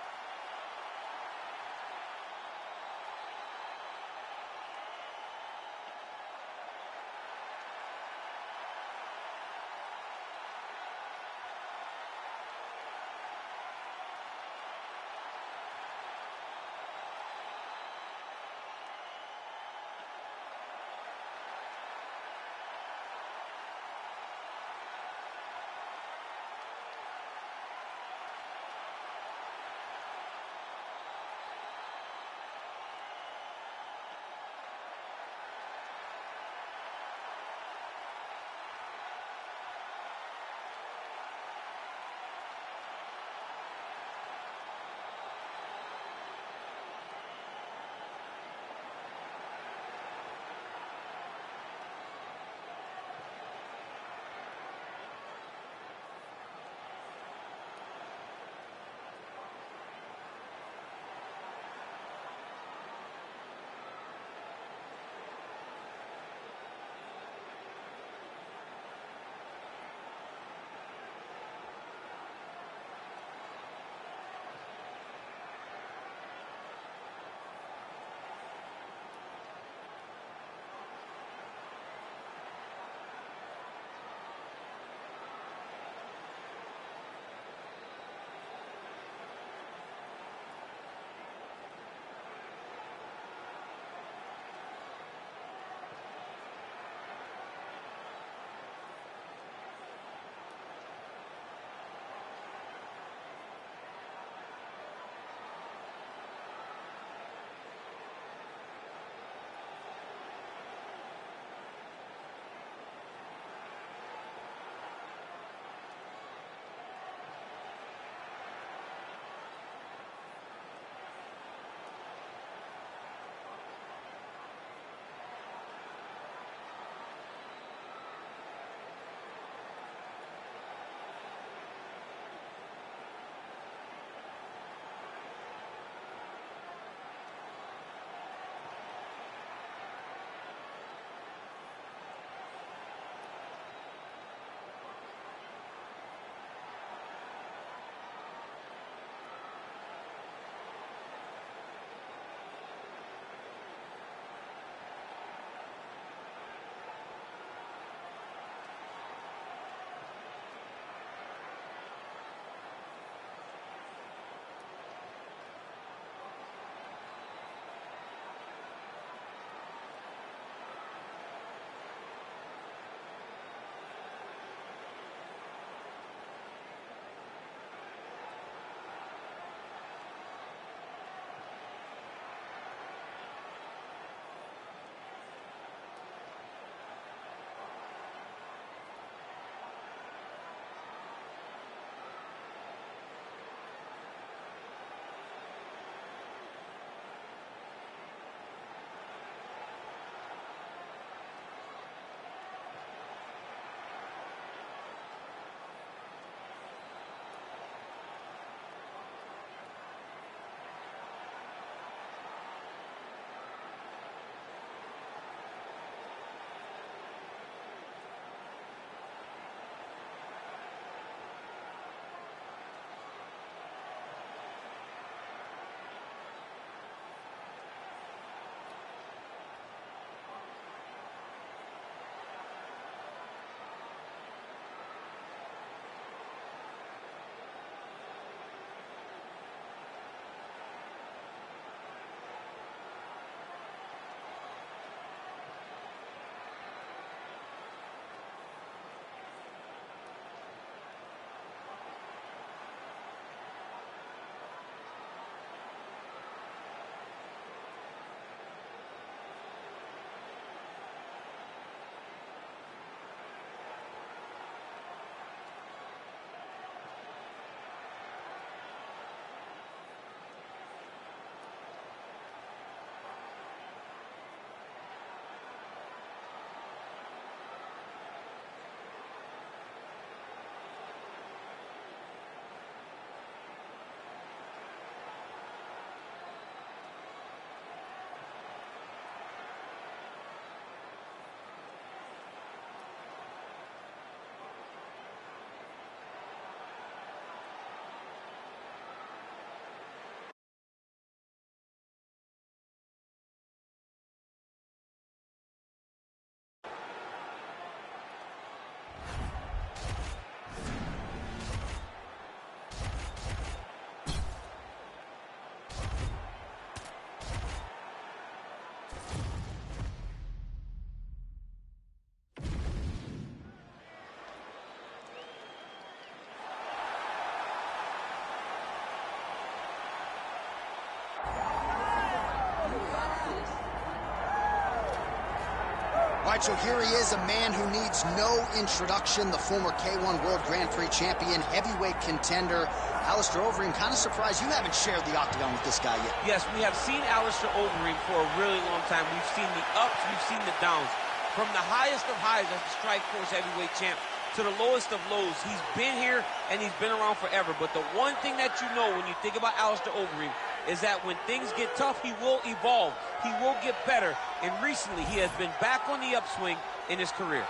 right, so here he is, a man who needs no introduction, the former K1 World Grand Prix champion, heavyweight contender, Alistair Overeem. Kind of surprised you haven't shared the octagon with this guy yet. Yes, we have seen Alistair Overeem for a really long time. We've seen the ups, we've seen the downs. From the highest of highs as the Strikeforce heavyweight champ to the lowest of lows, he's been here and he's been around forever. But the one thing that you know when you think about Alistair Overeem is that when things get tough, he will evolve. He will get better. And recently, he has been back on the upswing in his career.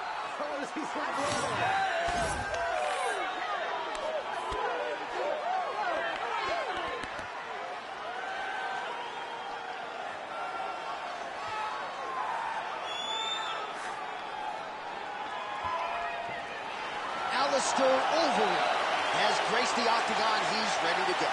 Alistair Overeem has graced the octagon. He's ready to go.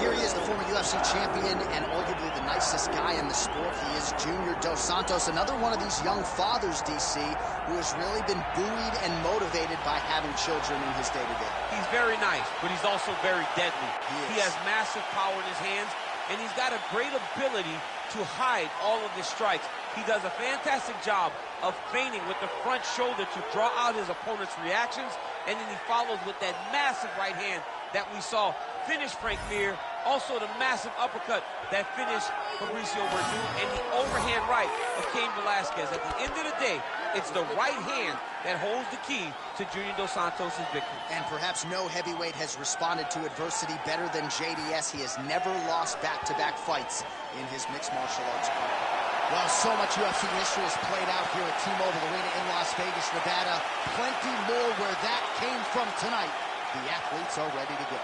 Here he is, the former UFC champion and arguably the nicest guy in the sport. He is Junior Dos Santos, another one of these young fathers, DC, who has really been buoyed and motivated by having children in his day-to-day. He's very nice, but he's also very deadly. He has massive power in his hands, and he's got a great ability to hide all of his strikes. He does a fantastic job of feigning with the front shoulder to draw out his opponent's reactions, and then he follows with that massive right hand that we saw finish Frank Mir, also the massive uppercut that finished Fabricio Werdum, and the overhand right of Cain Velasquez. At the end of the day, it's the right hand that holds the key to Junior Dos Santos' victory. And perhaps no heavyweight has responded to adversity better than JDS. He has never lost back-to-back fights in his mixed martial arts career. Well, so much UFC history has played out here at T-Mobile Arena in Las Vegas, Nevada. Plenty more where that came from tonight. The athletes are ready to go.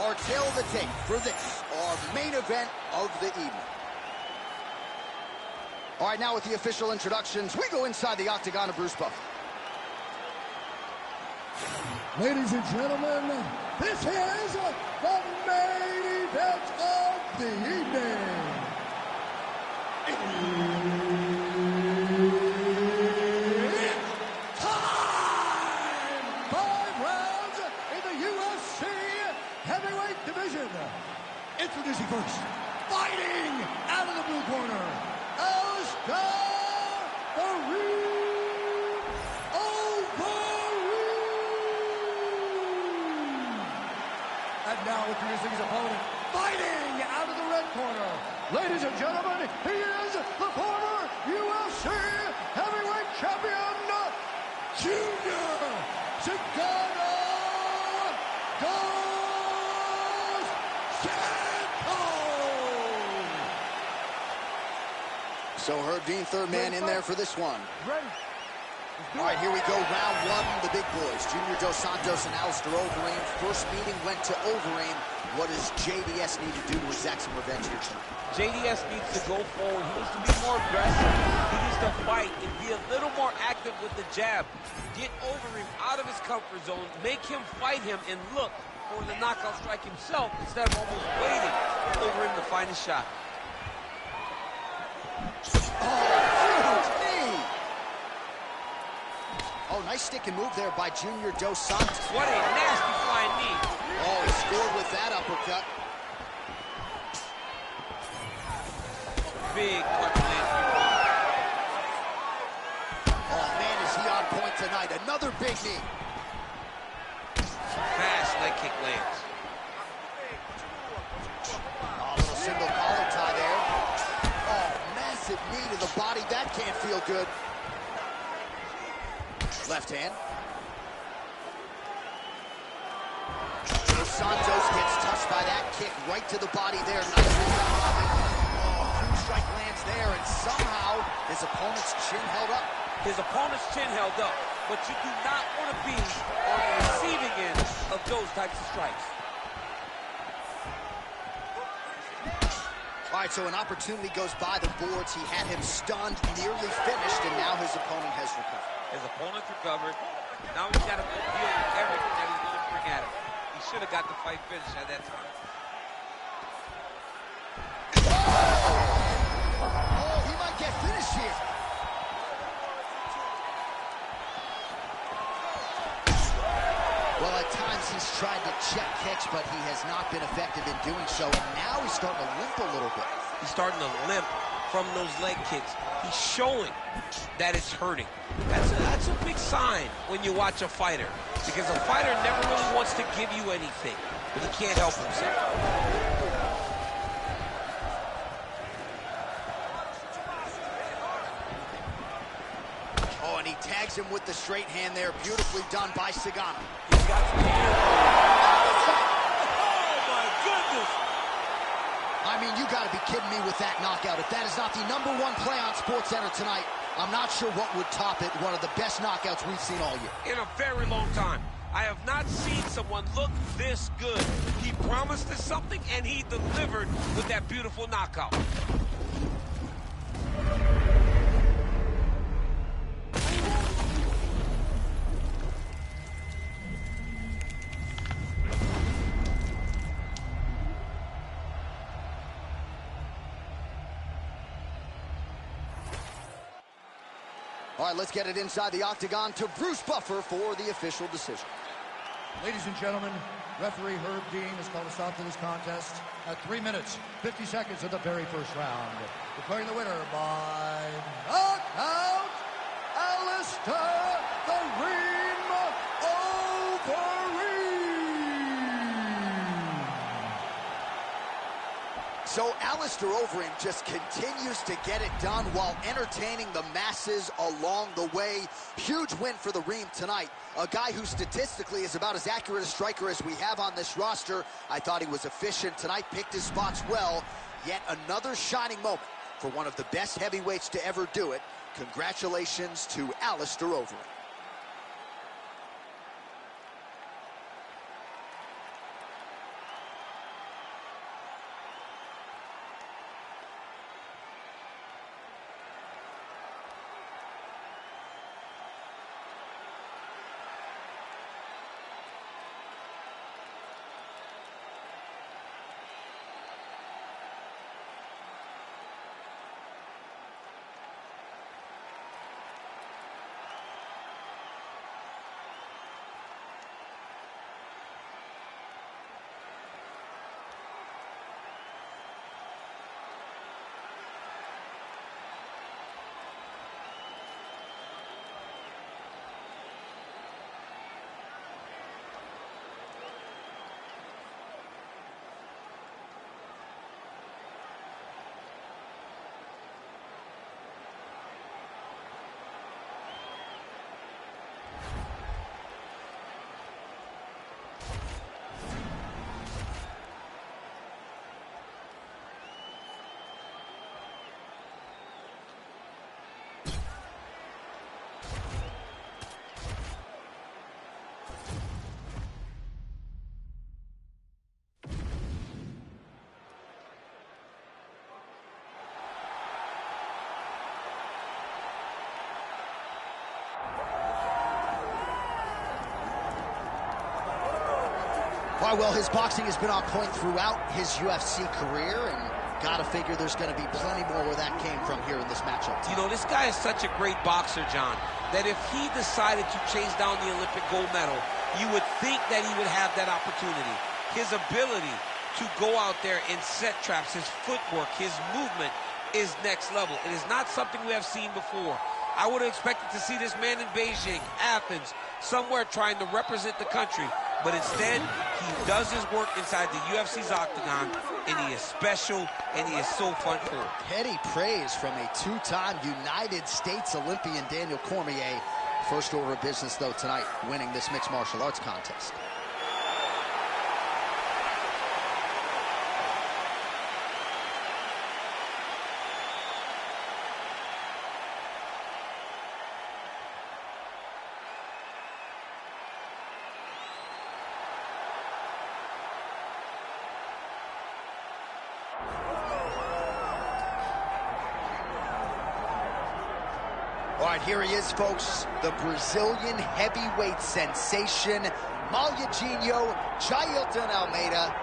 Our tail of the tape for this, our main event of the evening. All right, now with the official introductions, we go inside the octagon of Bruce Buffer. Ladies and gentlemen, this is the main event of the evening. It's time! 5 rounds in the UFC heavyweight division. Introducing first, fighting out of the blue corner, Alistair Overeem. And now introducing his opponent, fighting out of the red corner. Ladies and gentlemen, he is the former UFC heavyweight champion, Junior Cigano Dos Santos. So Herb Dean, third man in there for this one. Ready. All right, here we go, round one, the big boys. Junior Dos Santos and Alistair Overeem. First meeting went to Overeem. What does JDS need to do to exact some revenge here tonight? JDS needs to go forward. He needs to be more aggressive. He needs to fight and be a little more active with the jab. Get Overeem out of his comfort zone. Make him fight him and look for the knockout strike himself instead of almost waiting for Overeem to find his shot. Oh, huge knee! Oh, nice stick and move there by Junior Dos Santos. What a nasty flying knee. Oh, he scored with that uppercut. Big punch lands. Oh, man, is he on point tonight. Another big knee. Fast leg kick lands. Oh, a little single collar tie there. Oh, massive knee to the body. That can't feel good. Left hand. Dos Santos gets touched by that kick right to the body there. Nice rebound. Oh, huge strike lands there, and somehow his opponent's chin held up. His opponent's chin held up, but you do not want to be on the receiving end of those types of strikes. All right, so an opportunity goes by the boards. He had him stunned, nearly finished, and now his opponent has recovered. His opponent's recovered. Now he's got to deal with everything that he's going to bring at him. He should have got the fight finished at that time. tried to check kicks, but he has not been effective in doing so. And now he's starting to limp a little bit. He's starting to limp from those leg kicks. He's showing that it's hurting. That's a big sign when you watch a fighter, because a fighter never really wants to give you anything, but he can't help himself. Oh, and he tags him with the straight hand there. Beautifully done by Cigano. He's got some oh, my goodness. I mean, you got to be kidding me with that knockout. If that is not the #1 play on SportsCenter tonight, I'm not sure what would top it. One of the best knockouts we've seen all year. In a very long time. I have not seen someone look this good. He promised us something, and he delivered with that beautiful knockout. All right, let's get it inside the octagon to Bruce Buffer for the official decision. Ladies and gentlemen, referee Herb Dean has called a stop to this contest at 3 minutes, 50 seconds of the very first round. Declaring the winner by knockout, Alistair the Ream Overeem. So Alistair Overeem just continues to get it done while entertaining the masses along the way. Huge win for the Ream tonight. A guy who statistically is about as accurate a striker as we have on this roster. I thought he was efficient tonight, picked his spots well. Yet another shining moment for one of the best heavyweights to ever do it. Congratulations to Alistair Overeem. All right, well, his boxing has been on point throughout his UFC career, and gotta figure there's gonna be plenty more where that came from here in this matchup. You know, this guy is such a great boxer, John, that if he decided to chase down the Olympic gold medal, you would think that he would have that opportunity. His ability to go out there and set traps, his footwork, his movement is next level. It is not something we have seen before. I would have expected to see this man in Beijing, Athens, somewhere trying to represent the country. But instead, he does his work inside the UFC's octagon, and he is special, and he is so fun for him. Petty praise from a two-time United States Olympian, Daniel Cormier. First order of business, though, tonight, winning this mixed martial arts contest. All right, here he is, folks, the Brazilian heavyweight sensation, Maulidinho Jailton Almeida,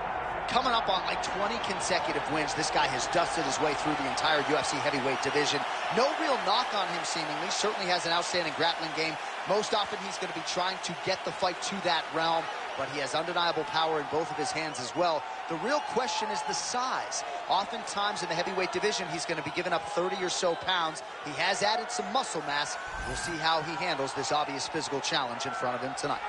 coming up on like 20 consecutive wins. This guy has dusted his way through the entire UFC heavyweight division. No real knock on him, seemingly. Certainly has an outstanding grappling game. Most often, he's going to be trying to get the fight to that realm. but he has undeniable power in both of his hands as well. The real question is the size. Oftentimes in the heavyweight division, he's going to be giving up 30 or so pounds. He has added some muscle mass. We'll see how he handles this obvious physical challenge in front of him tonight.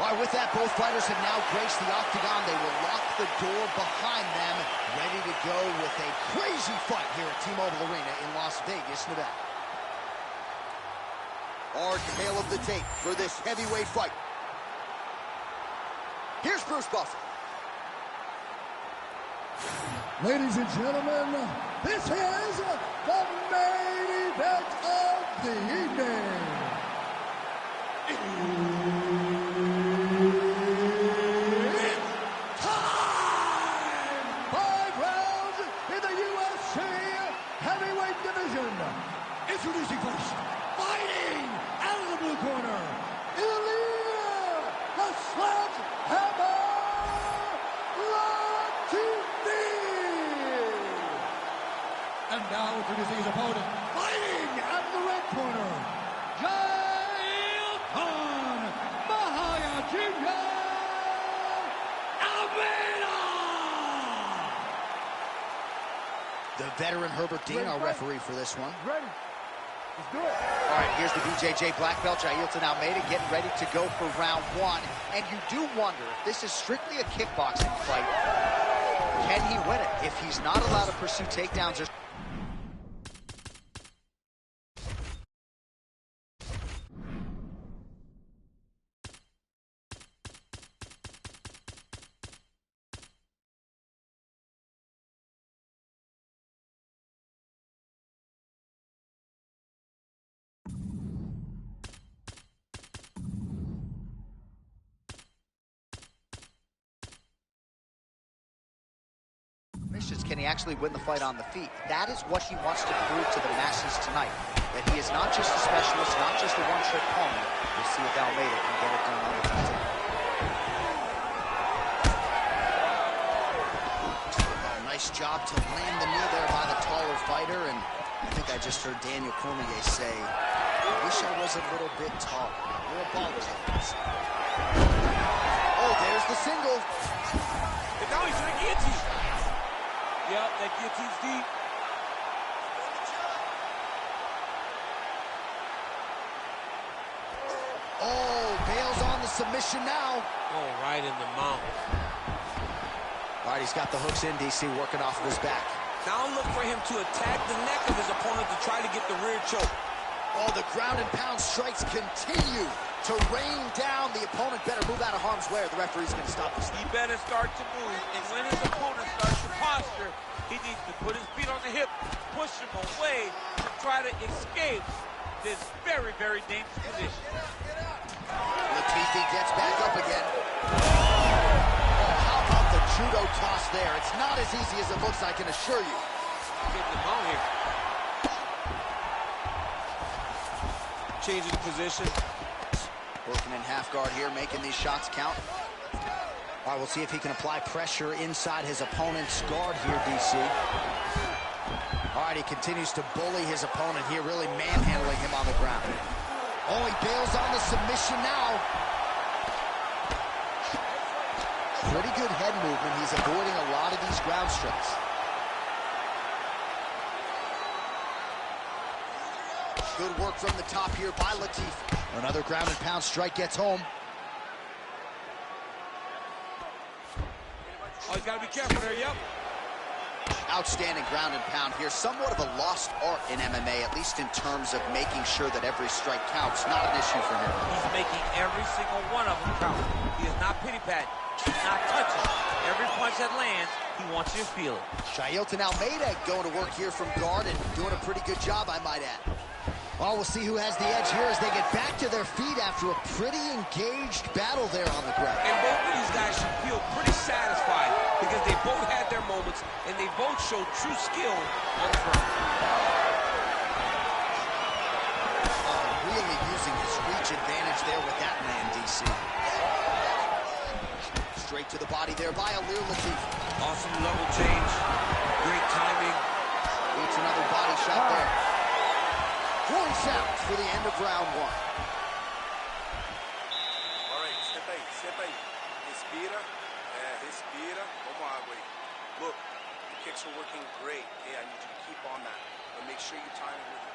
All right, with that, both fighters have now graced the octagon. They will lock the door behind them, ready to go with a crazy fight here at T-Mobile Arena in Las Vegas, Nevada. Our tale of the tape for this heavyweight fight. Here's Bruce Buffer. Ladies and gentlemen, this is the main event of the evening. Introducing first, fighting out of the blue corner, Ilia the Sledgehammer Latifi. And now introducing his opponent, fighting out of the red corner, Jailton Mahayajima Almeida. The veteran Herbert Dean, our referee for this one. Ready. Let's do it. All right, here's the BJJ black belt, Jailton Almeida, getting ready to go for round one. And you do wonder if this is strictly a kickboxing fight, can he win it? If he's not allowed to pursue takedowns or... Can he actually win the fight on the feet? That is what he wants to prove to the masses tonight. That he is not just a specialist, not just a one-trick pony. We'll see if Almeida can get it done on the feet. Nice job to land the knee there by the taller fighter. And I think I just heard Daniel Cormier say, I wish I was a little bit taller. We're a baller's hands. Oh, there's the single. And now he's in the guillotine. Yep, that guillotine's deep. Oh, Bale's on the submission now. Oh, right in the mouth. All right, he's got the hooks in, DC, working off of his back. Now look for him to attack the neck of his opponent to try to get the rear choke. Oh, the ground and pound strikes continue to rain down. The opponent better move out of harm's way or the referee's going to stop this. He better start to move, and when his opponent starts to posture, he needs to put his feet on the hip, push him away to try to escape this very, very dangerous position. Latifi gets back up again. Oh, how about the judo toss there? It's not as easy as it looks, I can assure you. Getting the mount here. Changing position. Working in half guard here, making these shots count. All right, we'll see if he can apply pressure inside his opponent's guard here, DC. All right, he continues to bully his opponent here, really manhandling him on the ground. Oh, he bails on the submission now. Pretty good head movement. He's avoiding a lot of these ground strikes. Good work from the top here by Latifi. Another ground and pound strike gets home. Oh, he's got to be careful there, yep. Outstanding ground and pound here. Somewhat of a lost art in MMA, at least in terms of making sure that every strike counts. Not an issue for him. He's making every single one of them count. He is not pity-patting. He's not touching. Every punch that lands, he wants you to feel it. Jailton Almeida going to work here from guard and doing a pretty good job, I might add. Well, we'll see who has the edge here as they get back to their feet after a pretty engaged battle there on the ground. And both of these guys should feel pretty satisfied because they both had their moments and they both showed true skill on the ground. Really using his reach advantage there with that man, DC. Straight to the body there by Ilir Latifi. Awesome level change. Great timing. Eats another body shot there. Horn sounds for the end of round one. All right, step aí. Respira. Respira. Vamos água aí. Look, the kicks are working great. Okay, I need you to keep on that. But make sure you time it with it.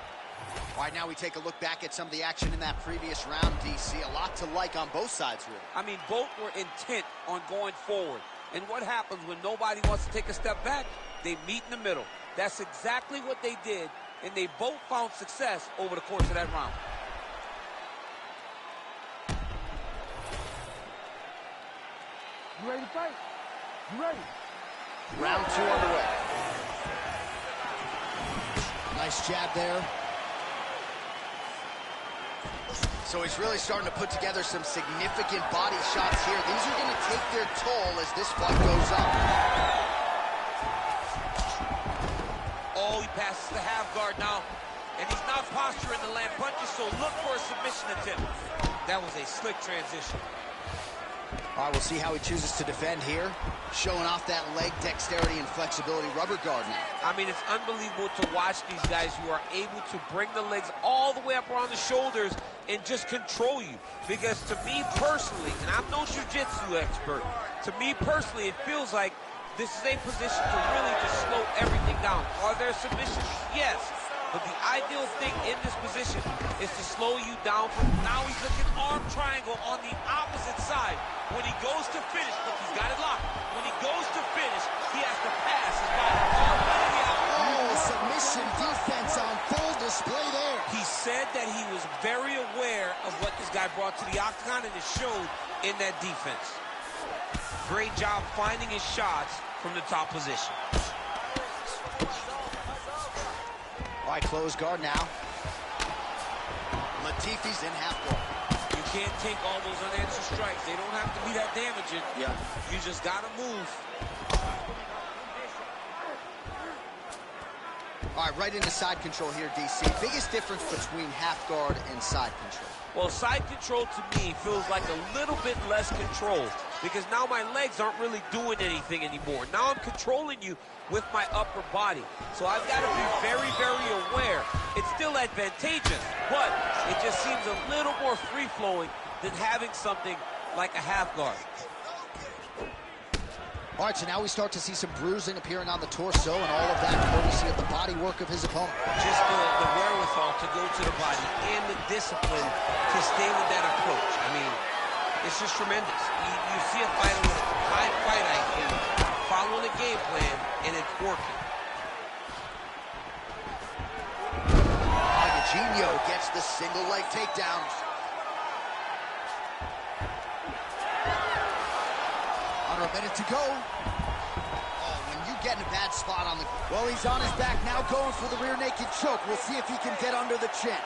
All right, now we take a look back at some of the action in that previous round, DC. A lot to like on both sides, really. I mean, both were intent on going forward. And what happens when nobody wants to take a step back? They meet in the middle. That's exactly what they did, and they both found success over the course of that round. You ready to fight? You ready? Round two underway. Nice jab there. So he's really starting to put together some significant body shots here. These are going to take their toll as this fight goes up. Oh, he passes the half guard now. And he's not posturing to land punches, so look for a submission attempt. That was a slick transition. All right, we'll see how he chooses to defend here. Showing off that leg dexterity and flexibility. Rubber guard now. I mean, it's unbelievable to watch these guys who are able to bring the legs all the way up around the shoulders and just control you. Because to me personally, and I'm no jiu-jitsu expert, to me personally, it feels like this is a position to really just slow everything down. Are there submissions? Yes. But the ideal thing in this position is to slow you down from now he's looking arm triangle on the opposite side. When he goes to finish, look, he's got it locked. When he goes to finish, he has to pass his body all the way to the outside. Oh, submission defense on full display there. He said that he was very aware of what this guy brought to the octagon, and it showed in that defense. Great job finding his shots from the top position. All right, close guard now. Latifi's in half guard. You can't take all those unanswered strikes. They don't have to be that damaging. Yeah. You just got to move. All right, right into side control here, DC. Biggest difference between half guard and side control? Well, side control to me feels like a little bit less control because now my legs aren't really doing anything anymore. Now I'm controlling you with my upper body. So I've got to be very, very aware. It's still advantageous, but it just seems a little more free-flowing than having something like a half guard. All right, so now we start to see some bruising appearing on the torso, and all of that courtesy of the body work of his opponent. Just the wherewithal to go to the body and the discipline to stay with that approach. I mean, it's just tremendous. You see a fighter with a high fight IQ, following a game plan, and it's working. Eugenio gets the single leg takedown. Under a minute to go. Oh, when you get in a bad spot on the... Well, he's on his back now, going for the rear naked choke. We'll see if he can get under the chin.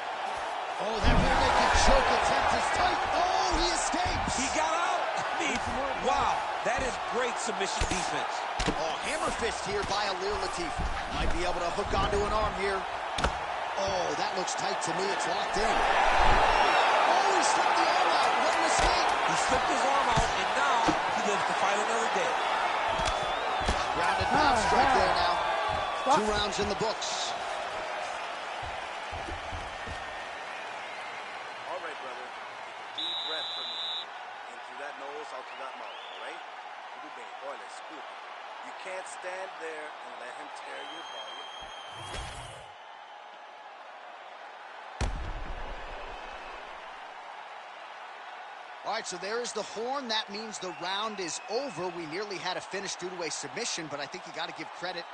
Oh, that rear naked choke attempt is tight. Oh, he escapes. He got out. I mean, wow, that is great submission defense. Oh, hammer fist here by Ilir Latifi. Might be able to hook onto an arm here. Oh, that looks tight to me. It's locked in. Oh, he slipped the arm out. What a mistake. He slipped his arm out, and now he lives to fight another day. Grounded pound strike there now. 2 rounds in the books. All right, brother. Take a deep breath for me. In through that nose, out through that mouth, all right? Tudo bem. Olha, escuta. You can't stand there and let him tear your body apart. All right, so there is the horn. That means the round is over. We nearly had a finish due to a submission, but I think you got to give credit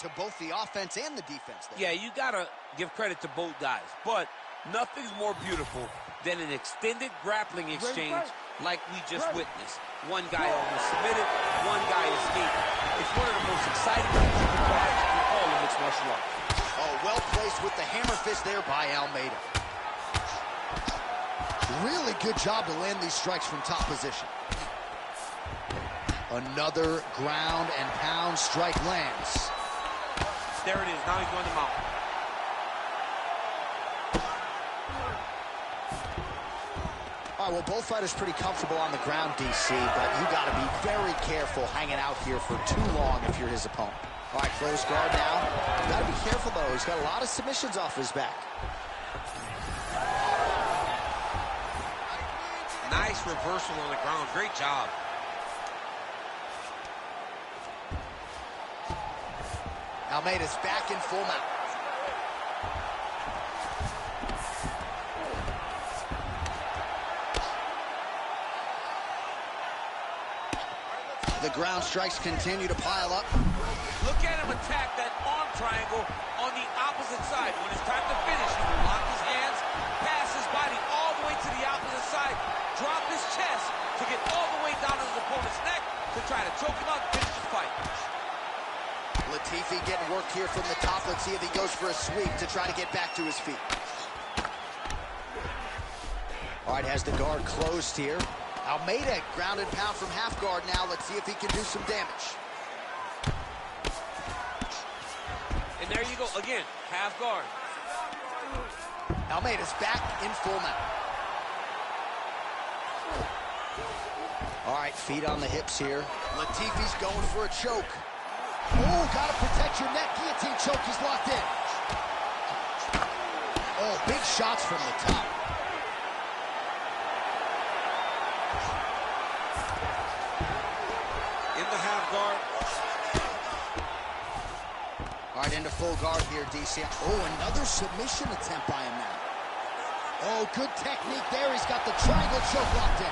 to both the offense and the defense there. Yeah, you got to give credit to both guys, but nothing's more beautiful than an extended grappling exchange like we just witnessed. One guy almost submitted, one guy escaped. It's one of the most exciting things you can watch in all of mixed martial arts. Oh, well placed with the hammer fist there by Almeida. Really good job to land these strikes from top position. Another ground and pound strike lands. There it is. Now he's going to mount. All All right, well, both fighters pretty comfortable on the ground, DC, but you got to be very careful hanging out here for too long if you're his opponent. All right, close guard now. You got to be careful, though. He's got a lot of submissions off his back. Nice reversal on the ground. Great job. Almeida's back in full mount. The ground strikes continue to pile up. Look at him attack that arm triangle on the opposite side. When it's time to finish, he will lock his hands, pass his body all the way to the opposite side, drop his chest to get all the way down to his opponent's neck to try to choke him out and finish the fight. Latifi getting work here from the top. Let's see if he goes for a sweep to try to get back to his feet. All right, has the guard closed here. Almeida ground and pound from half guard now. Let's see if he can do some damage. And there you go, again, half guard. Almeida's back in full mount. All right, feet on the hips here. Latifi's going for a choke. Oh, gotta protect your neck. Guillotine choke, he's locked in. Oh, big shots from the top. Guard. All right, into full guard here, DC. Oh, another submission attempt by him now. Oh, good technique there. He's got the triangle choke locked in.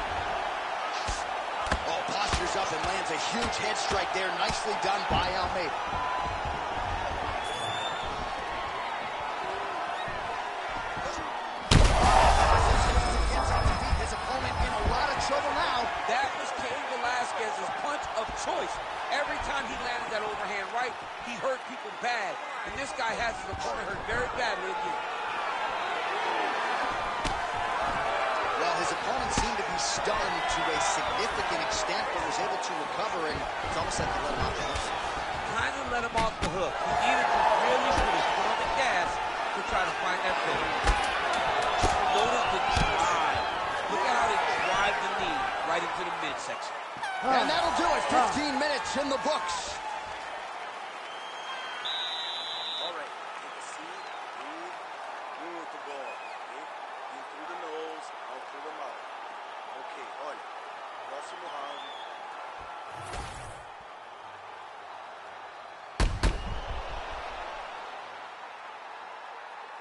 Oh, postures up and lands a huge head strike there. Nicely done by Almeida. His opponent in a lot of trouble now. That was Cain Velasquez's punch of choice. Every time he landed that overhand right, he hurt people bad. And this guy has his opponent hurt very badly again. Well, his opponent seemed to be stunned to a significant extent, but was able to recover, and it's almost like they let him off the hook. Kind of let him off the hook. He needed to really put his foot on the gas to try to find that finish. Notice the drive. Look at how they drive the knee right into the midsection. And that'll do it. 15 minutes in the books. All right, take a seat, breathe, move the ball, okay? In through the nose, out through the mouth. Okay, olha, próximo round.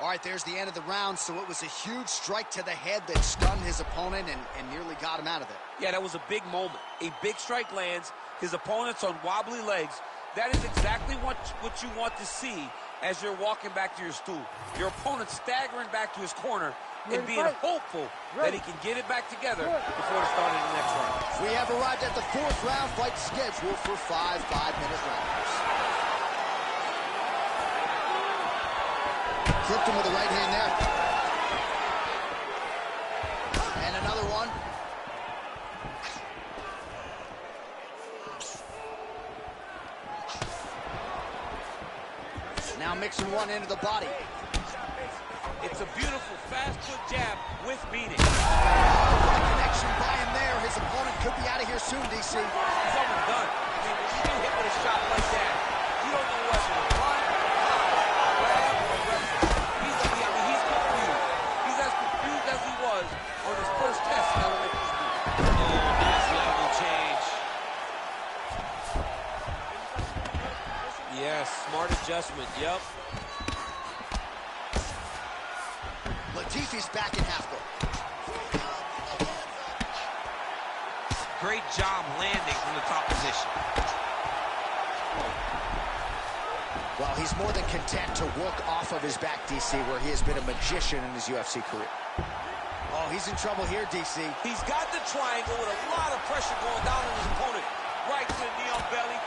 All right, there's the end of the round, so it was a huge strike to the head that stunned his opponent and nearly got him out of it. Yeah, that was a big moment. A big strike lands, his opponent's on wobbly legs. That is exactly what you want to see as you're walking back to your stool. Your opponent staggering back to his corner and being hopeful that he can get it back together before the start of the next round. We have arrived at the fourth round, fight scheduled for 5 5-minute rounds. Clipped him with the right hand there. And another one. Now mixing one into the body. It's a beautiful fast foot jab with beating. Connection by him there. His opponent could be out of here soon, DC. He's almost done. I mean, when you get hit with a shot like that, you don't know what's going to run, grab, or wrestle. He's confused. He's as confused as he was on his first test in elementary school. Oh, nice level change. Yes, smart adjustment. Yep. Latifi's back in half guard. Great job landing from the top position. Well, he's more than content to work off of his back, DC, where he has been a magician in his UFC career. Oh, he's in trouble here, DC. He's got the triangle with a lot of pressure going down on his opponent. Right to the knee on belly.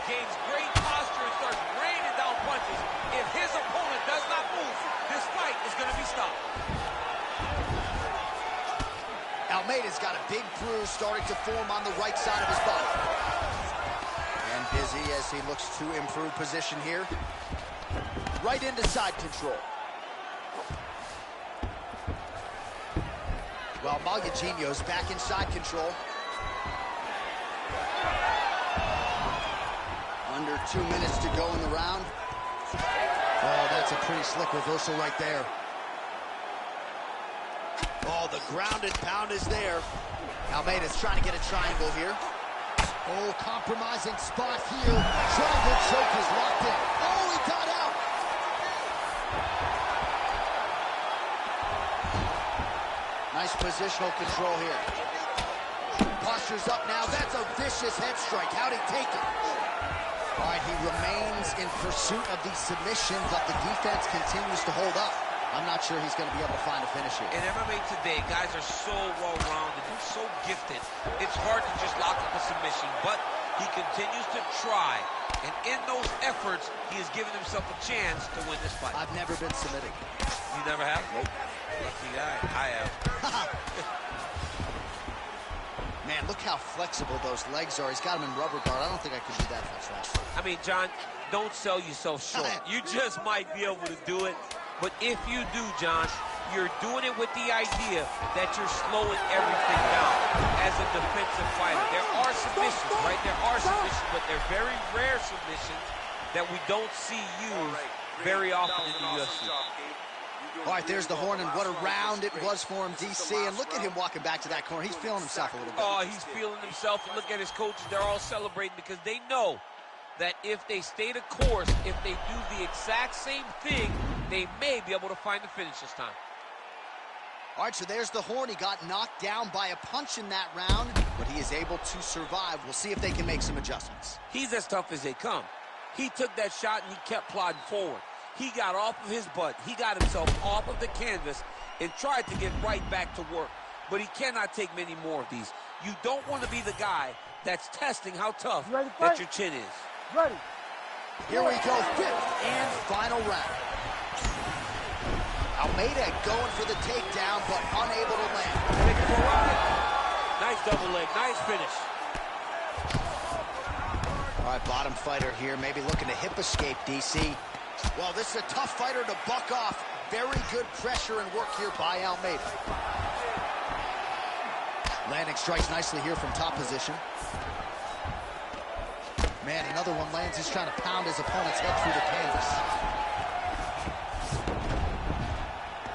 Gains great posture and starts raining down punches. If his opponent does not move, this fight is going to be stopped. Almeida's got a big bruise starting to form on the right side of his body. And busy as he looks to improve position here. Right into side control. Well, Magagino's back in side control. Under 2 minutes to go in the round. Oh, that's a pretty slick reversal right there. Oh, the ground and pound is there. Almeida's trying to get a triangle here. Oh, compromising spot here. Triangle choke is locked in. Oh, he got out. Nice positional control here. Posture's up now. That's a vicious head strike. How'd he take it? All right, he remains in pursuit of the submission, but the defense continues to hold up. I'm not sure he's going to be able to find a finish here. In MMA today, guys are so well-rounded and so gifted. It's hard to just lock up a submission, but he continues to try. And in those efforts, he has given himself a chance to win this fight. I've never been submitting. You never have? Nope. Lucky guy. I have. Man, look how flexible those legs are. He's got them in rubber guard. I don't think I could do that much faster. I mean, John, don't sell yourself short. You just might be able to do it. But if you do, John, you're doing it with the idea that you're slowing everything down as a defensive fighter. There are submissions, right? There are submissions, but they're very rare submissions that we don't see used very often in the UFC. All right, there's the horn, and what a round it was for him, DC. And look at him walking back to that corner. He's feeling himself a little bit. Oh, he's feeling himself. And look at his coaches. They're all celebrating because they know that if they stay the course, if they do the exact same thing, they may be able to find the finish this time. All right, so there's the horn. He got knocked down by a punch in that round, but he is able to survive. We'll see if they can make some adjustments. He's as tough as they come. He took that shot and he kept plodding forward. He got off of his butt. He got himself off of the canvas and tried to get right back to work. But he cannot take many more of these. You don't want to be the guy that's testing how tough that your chin is. Ready. Here we go, fifth and final round. Almeida going for the takedown, but unable to land. Nice double leg, nice finish. All right, bottom fighter here, maybe looking to hip escape, DC. Well, this is a tough fighter to buck off. Very good pressure and work here by Almeida. Landing strikes nicely here from top position. Man, another one lands. He's trying to pound his opponent's head through the canvas.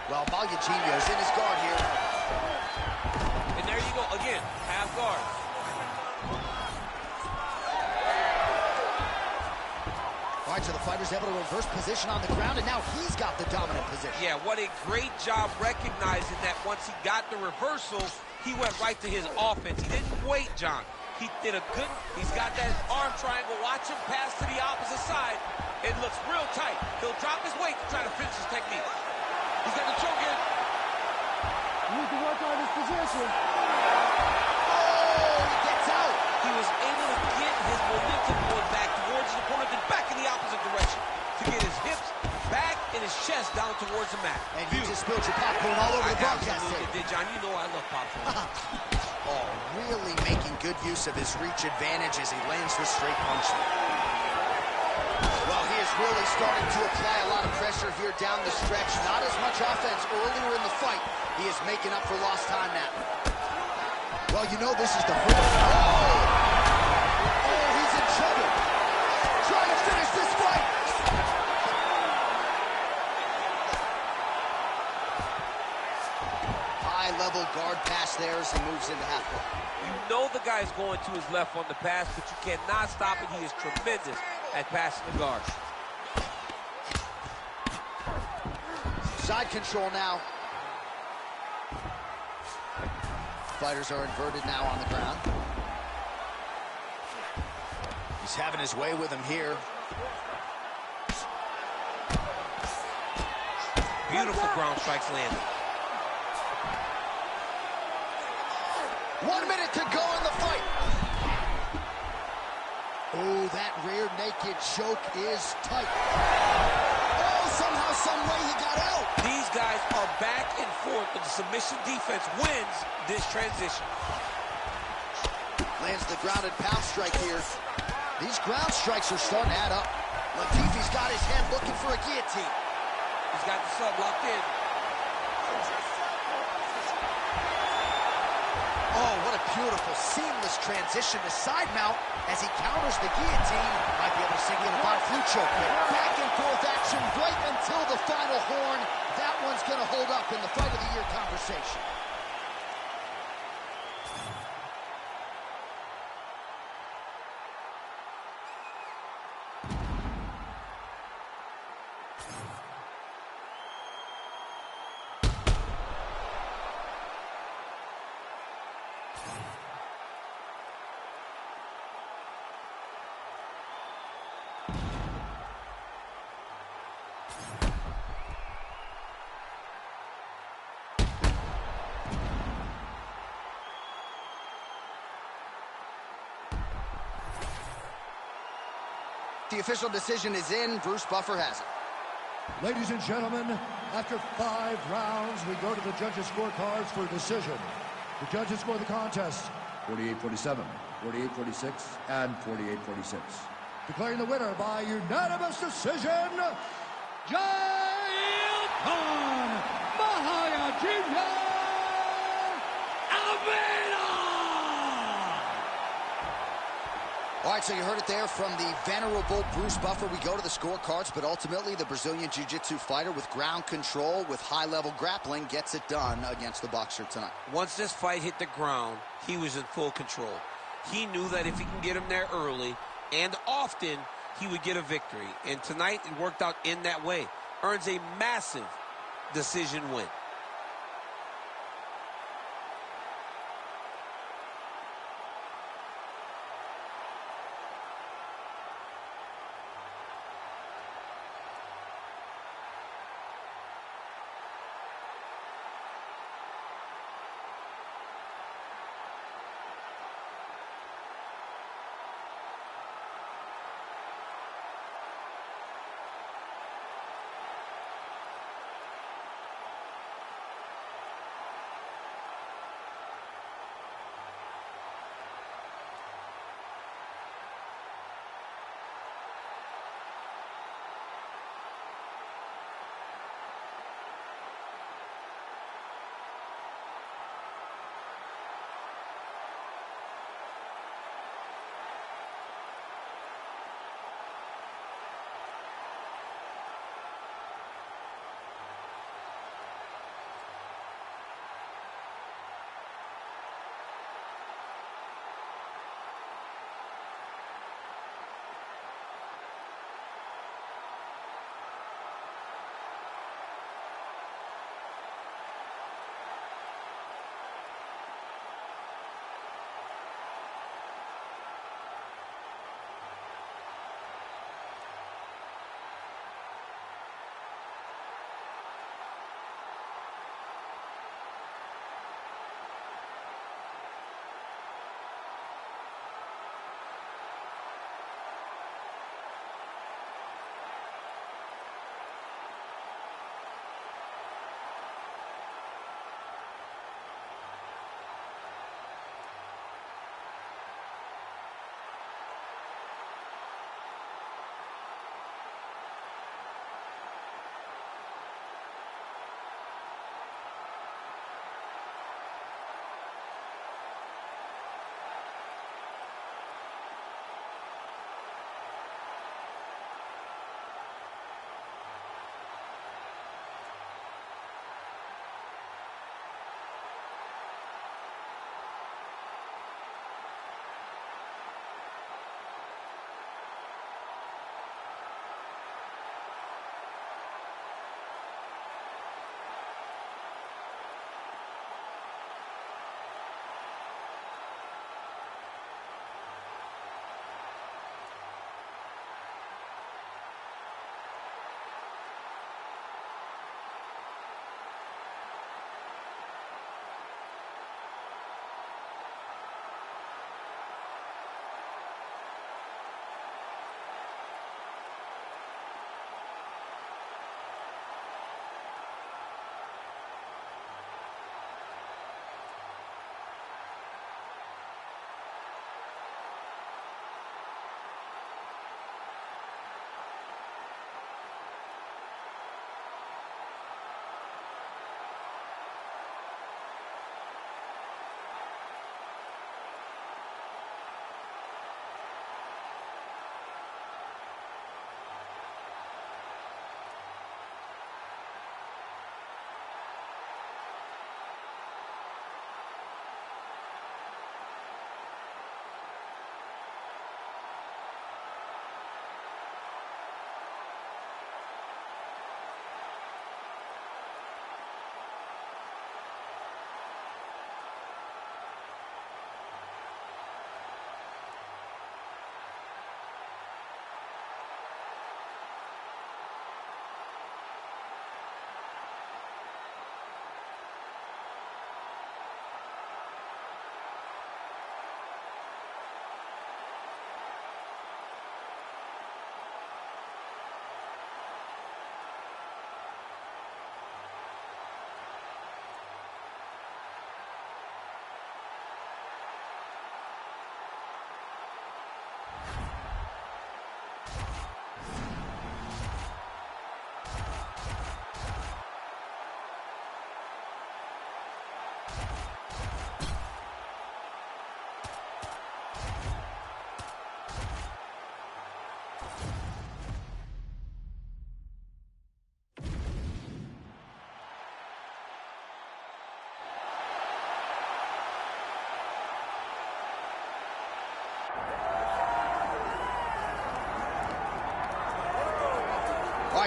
Well, Magagino's in his guard here. And there you go, again, half guard. All right, so the fighter's able to reverse position on the ground, and now he's got the dominant position. Yeah, what a great job recognizing that once he got the reversal, he went right to his offense. He didn't wait, John. He did a good, he's got that arm triangle. Watch him pass to the opposite side. It looks real tight. He'll drop his weight to try to finish his technique. He's got the choke in. You need to work on his position. Oh, he gets out. He was able to get his momentum going back towards his opponent and back in the opposite direction to get his hips back and his chest down towards the mat. And you just spilled your popcorn all over the broadcast there. Did, John. You know I love popcorn. Oh, really making good use of his reach advantage as he lands the straight punch. Well, he is really starting to apply a lot of pressure here down the stretch. Not as much offense earlier in the fight. He is making up for lost time now. Well, you know this is the fourth. Oh, he's in trouble. Trying to finish this fight. High-level guard pass there as he moves into half guard. You know the guy's going to his left on the pass, but you cannot stop it. He is tremendous at passing the guard. Side control now. Fighters are inverted now on the ground. He's having his way with him here. Beautiful ground strikes landed. 1 minute to go in the fight. Oh, that rear naked choke is tight. Oh, somehow, some way he got out. These guys are back and forth, but the submission defense wins this transition. Lands the grounded pound strike here. These ground strikes are starting to add up. Latifi's got his head looking for a guillotine. He's got the sub locked in. Beautiful, seamless transition to side mount as he counters the guillotine. Might be able to sink in a flu choke here. Back and forth action right until the final horn. That one's going to hold up in the fight of the year conversation. The official decision is in. Bruce Buffer has it. Ladies and gentlemen, after 5 rounds, we go to the judges' scorecards for a decision. The judges score the contest 48-47, 48-46, and 48-46. Declaring the winner by unanimous decision, Jail Khan Mahayajinja Almeida! All right, so you heard it there from the venerable Bruce Buffer. We go to the scorecards, but ultimately the Brazilian Jiu-Jitsu fighter with ground control, with high-level grappling, gets it done against the boxer tonight. Once this fight hit the ground, he was in full control. He knew that if he can get him there early and often, he would get a victory. And tonight, it worked out in that way. Earns a massive decision win.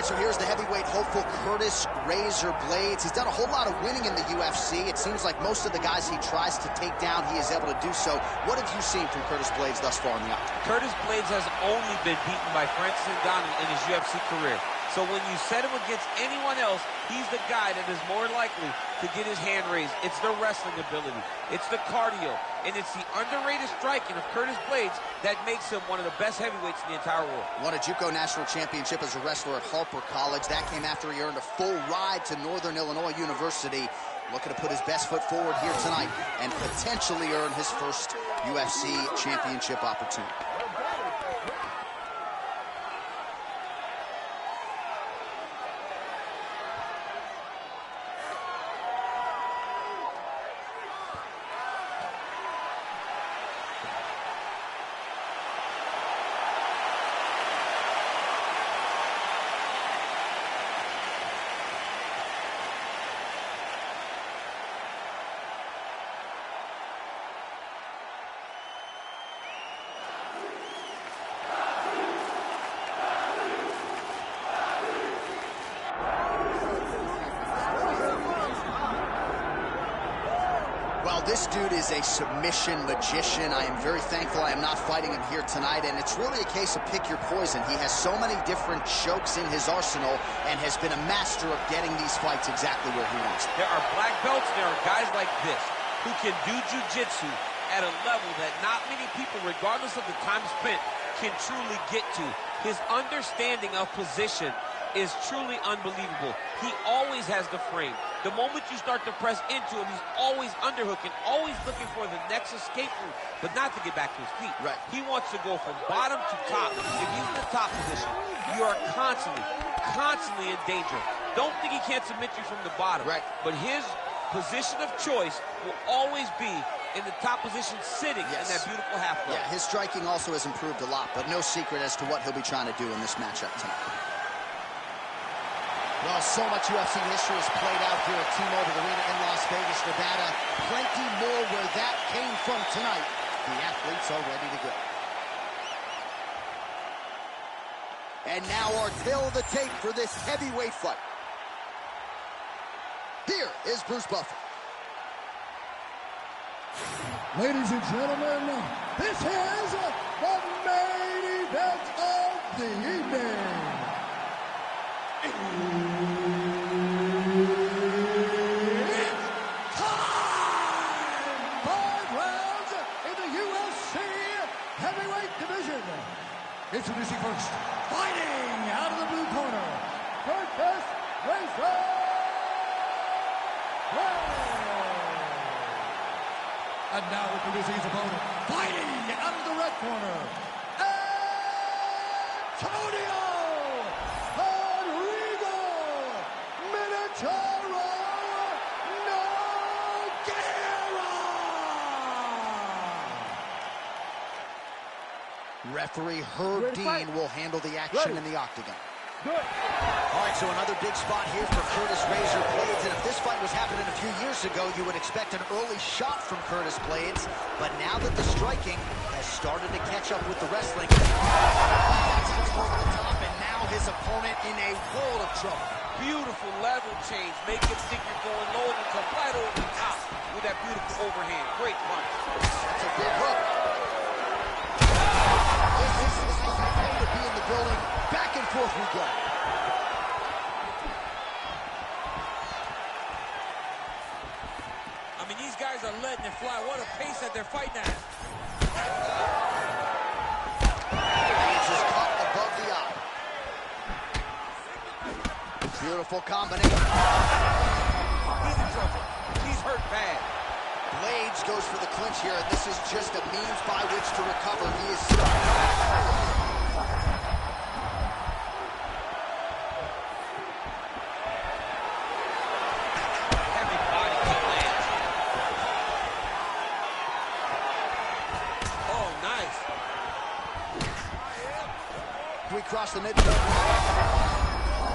So here's the heavyweight hopeful, Curtis Razor Blaydes. He's done a whole lot of winning in the UFC. It seems like most of the guys he tries to take down, he is able to do so. What have you seen from Curtis Blaydes thus far in the octagon? Curtis Blaydes has only been beaten by Francis Ngannou in his UFC career. So when you set him against anyone else, he's the guy that is more likely to get his hand raised. It's the wrestling ability, it's the cardio, and it's the underrated striking of Curtis Blaydes that makes him one of the best heavyweights in the entire world. Won a JUCO national championship as a wrestler at Harper College. That came after he earned a full ride to Northern Illinois University. Looking to put his best foot forward here tonight and potentially earn his first UFC championship opportunity. This dude is a submission magician. I am very thankful I am not fighting him here tonight, and it's really a case of pick your poison. He has so many different chokes in his arsenal and has been a master of getting these fights exactly where he wants them. There are black belts, there are guys like this who can do jiu-jitsu at a level that not many people, regardless of the time spent, can truly get to. His understanding of position is truly unbelievable. He always has the frame. The moment you start to press into him, he's always underhooking, always looking for the next escape route, but not to get back to his feet. Right. He wants to go from bottom to top. If he's in the top position, you are constantly in danger. Don't think he can't submit you from the bottom. Right. But his position of choice will always be in the top position, sitting in that beautiful half guard. Yeah, his striking also has improved a lot, but no secret as to what he'll be trying to do in this matchup tonight. Well, so much UFC history has played out here at T-Mobile Arena in Las Vegas, Nevada. Plenty more where that came from tonight. The athletes are ready to go. And now our tail of the tape for this heavyweight fight. Here is Bruce Buffer. Ladies and gentlemen, this is the main event of the evening. It's time! 5 rounds in the UFC heavyweight division. Introducing first, fighting out of the blue corner, Curtis Razor Blaydes. And now introducing his opponent, fighting out of the red corner, Antonio Referee Herb Dean will handle the action in the octagon. All right, so another big spot here for Curtis Razor Blaydes. And if this fight was happening a few years ago, you would expect an early shot from Curtis Blaydes. But now that the striking has started to catch up with the wrestling, that's just over the top, and now his opponent in a world of trouble. Beautiful level change. Make him think you're going low and come right over the top with that beautiful overhand. Great punch. That's a big hook. This is going to be in the building. Back and forth we go. I mean, these guys are letting it fly. What a pace that they're fighting at. Hands is caught above the eye. Beautiful combination. He's in trouble. He's hurt bad. Blaydes goes for the clinch here, and this is just a means by which to recover. He is stuck. Heavy body kick lands. Oh, nice. We cross the midfield.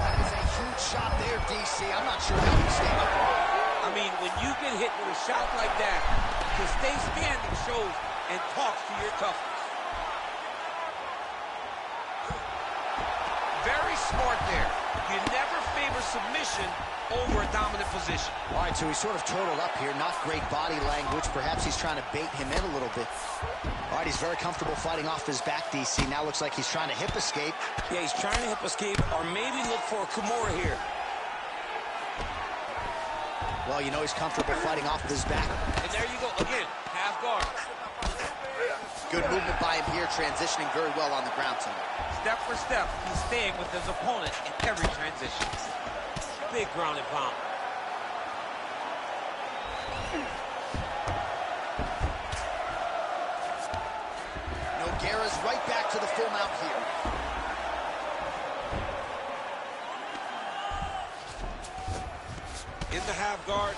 That is a huge shot there, DC. I'm not sure how he stayed up. I mean, when you get hit with a shot like that, to stay standing shows and talks to your toughness. Very smart there. You You never favor submission over a dominant position. All right, so he's sort of turtled up here. Not great body language. Perhaps he's trying to bait him in a little bit. All right, he's very comfortable fighting off his back, DC. Now looks like he's trying to hip escape. Yeah, he's trying to hip escape or maybe look for a Kimura here. Well, you know he's comfortable fighting off of his back. And there you go, again, half guard. Good movement by him here, transitioning very well on the ground tonight. Step for step, he's staying with his opponent in every transition. Big ground and pound. Nogueira's right back to the full mount here. In the half guard.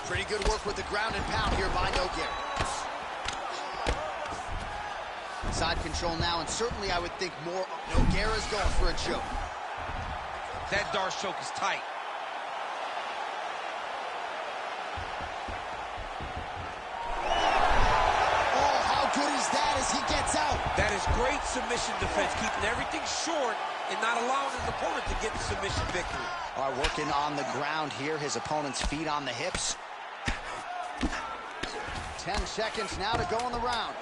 Pretty good work with the ground and pound here by Nogueira. Side control now, and certainly I would think more. Nogueira's going for a choke. That Darce choke is tight. Oh, how good is that as he gets out? That is great submission defense, keeping everything short and not allowing his opponent to get the submission victory. All right, working on the ground here, his opponent's feet on the hips. 10 seconds now to go in the round.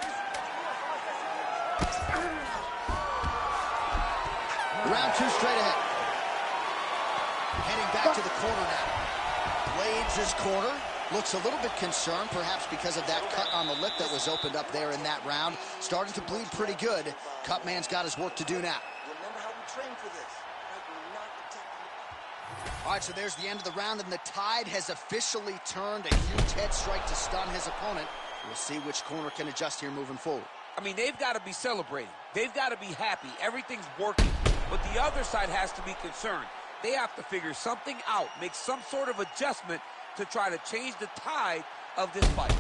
Round 2 straight ahead. Heading back to the corner now. Blades' corner looks a little bit concerned, perhaps because of that cut on the lip that was opened up there in that round. Starting to bleed pretty good. Cutman's got his work to do now. Remember how we trained for this. We're not attacking. All right, so there's the end of the round, and the tide has officially turned. A huge head strike to stun his opponent. We'll see which corner can adjust here moving forward. I mean, they've got to be celebrating. They've got to be happy. Everything's working. But the other side has to be concerned. They have to figure something out, make some sort of adjustment to try to change the tide of this fight.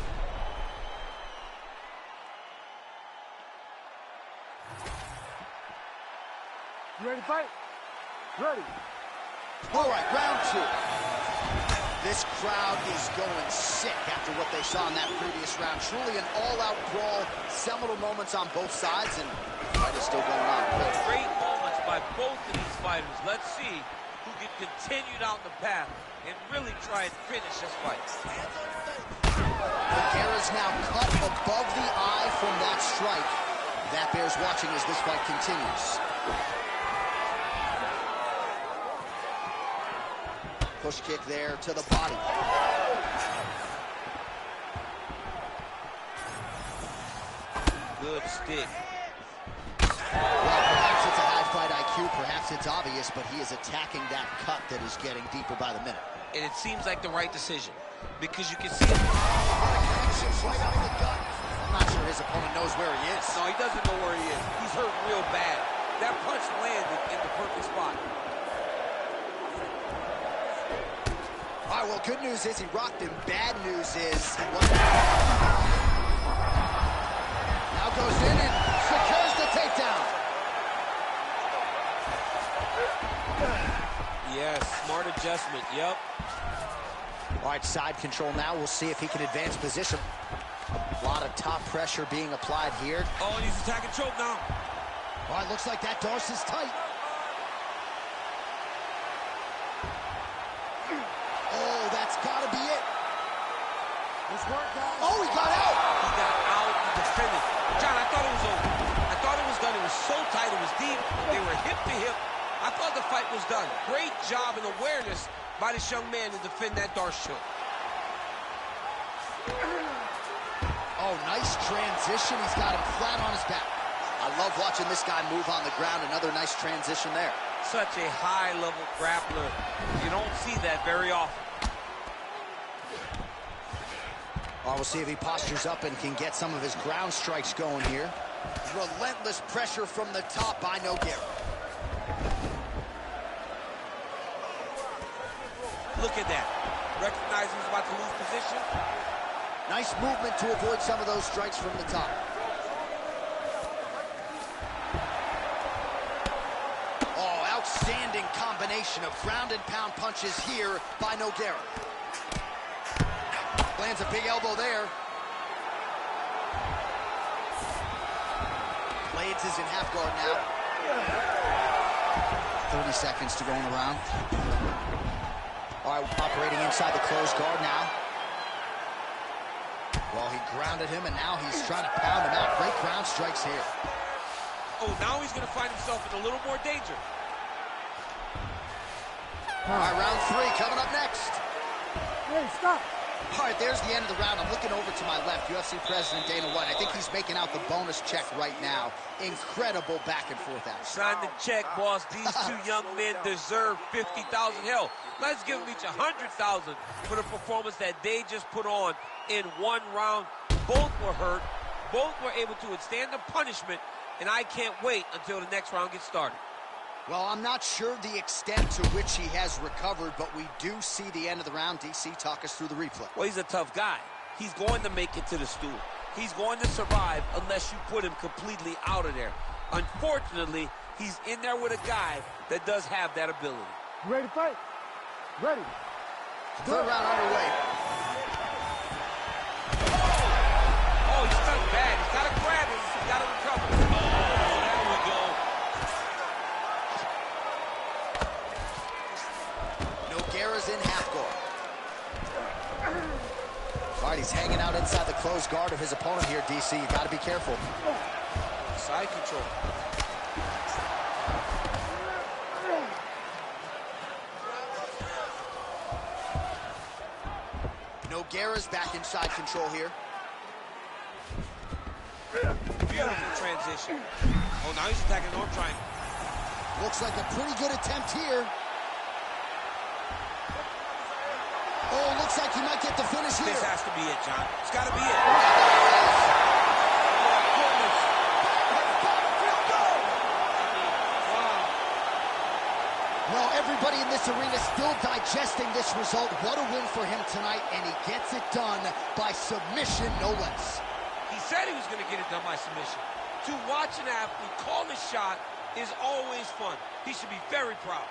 You ready to fight? Ready. All right, round 2. This crowd is going sick after what they saw in that previous round. Truly an all-out brawl, seminal moments on both sides, and the fight is still going on. Great moments by both of these fighters. Let's see who can continue down the path and really try and finish this fight. Nogueira's now cut above the eye from that strike. That bears watching as this fight continues. Push kick there to the body. Good stick. Well, perhaps it's a high fight IQ, perhaps it's obvious, but he is attacking that cut that is getting deeper by the minute. And it seems like the right decision because you can see it. Right out of the gut. I'm not sure his opponent knows where he is. No, he doesn't know where he is. He's hurt real bad. That punch landed in the perfect spot. All right, well, good news is he rocked him. Bad news is he won. Now goes in and secures the takedown. Yes, smart adjustment, yep. All right, side control now. We'll see if he can advance position. A lot of top pressure being applied here. Oh, and he's attacking choke now. All right, looks like that Darce is tight. Oh, that's got to be it. Let's work, guys. Oh, he got out. He got out and defended. John, I thought it was over. I thought it was done. It was so tight. It was deep. They were hip to hip. I thought the fight was done. Great job and awareness by this young man to defend that Darce choke. Oh, nice transition. He's got him flat on his back. I love watching this guy move on the ground. Another nice transition there. Such a high-level grappler. You don't see that very often. We'll see if he postures up and can get some of his ground strikes going here. Relentless pressure from the top by Nogueira. Look at that. Recognizing he's about to lose position. Nice movement to avoid some of those strikes from the top. Oh, outstanding combination of ground and pound punches here by Nogueira. Lands a big elbow there. Blades is in half guard now. 30 seconds to go in the round. All right, operating inside the closed guard now. Well, he grounded him, and now he's trying to pound him out. Great ground strikes here. Oh, now he's going to find himself in a little more danger. All right, round 3 coming up next. Hey, stop. All right, there's the end of the round. I'm looking over to my left, UFC President Dana White. I think he's making out the bonus check right now. Incredible back and forth action. Sign the check, boss. These two young men deserve $50,000. Hell, let's give them each $100,000 for the performance that they just put on in one round. Both were hurt. Both were able to withstand the punishment, and I can't wait until the next round gets started. Well, I'm not sure the extent to which he has recovered, but we do see the end of the round. DC, talk us through the replay. Well, he's a tough guy. He's going to make it to the stool. He's going to survive unless you put him completely out of there. Unfortunately, he's in there with a guy that does have that ability. You ready to fight? Ready. Third round underway. Oh, he's stuck bad. He's got to grab him. He's got to recover. Oh, there we go. Nogueira's in half guard. All right, he's hanging out inside the closed guard of his opponent here, DC. You got to be careful. Side control. Nogueira's back inside control here. Beautiful transition. Oh, now he's attacking the arm triangle. Looks like a pretty good attempt here. Oh, looks like he might get the finish here. This has to be it, John. It's got to be it. Well, everybody in this arena still digesting this result. What a win for him tonight, and he gets it done by submission, no less. He said he was going to get it done by submission. To watch an athlete call a shot is always fun. He should be very proud.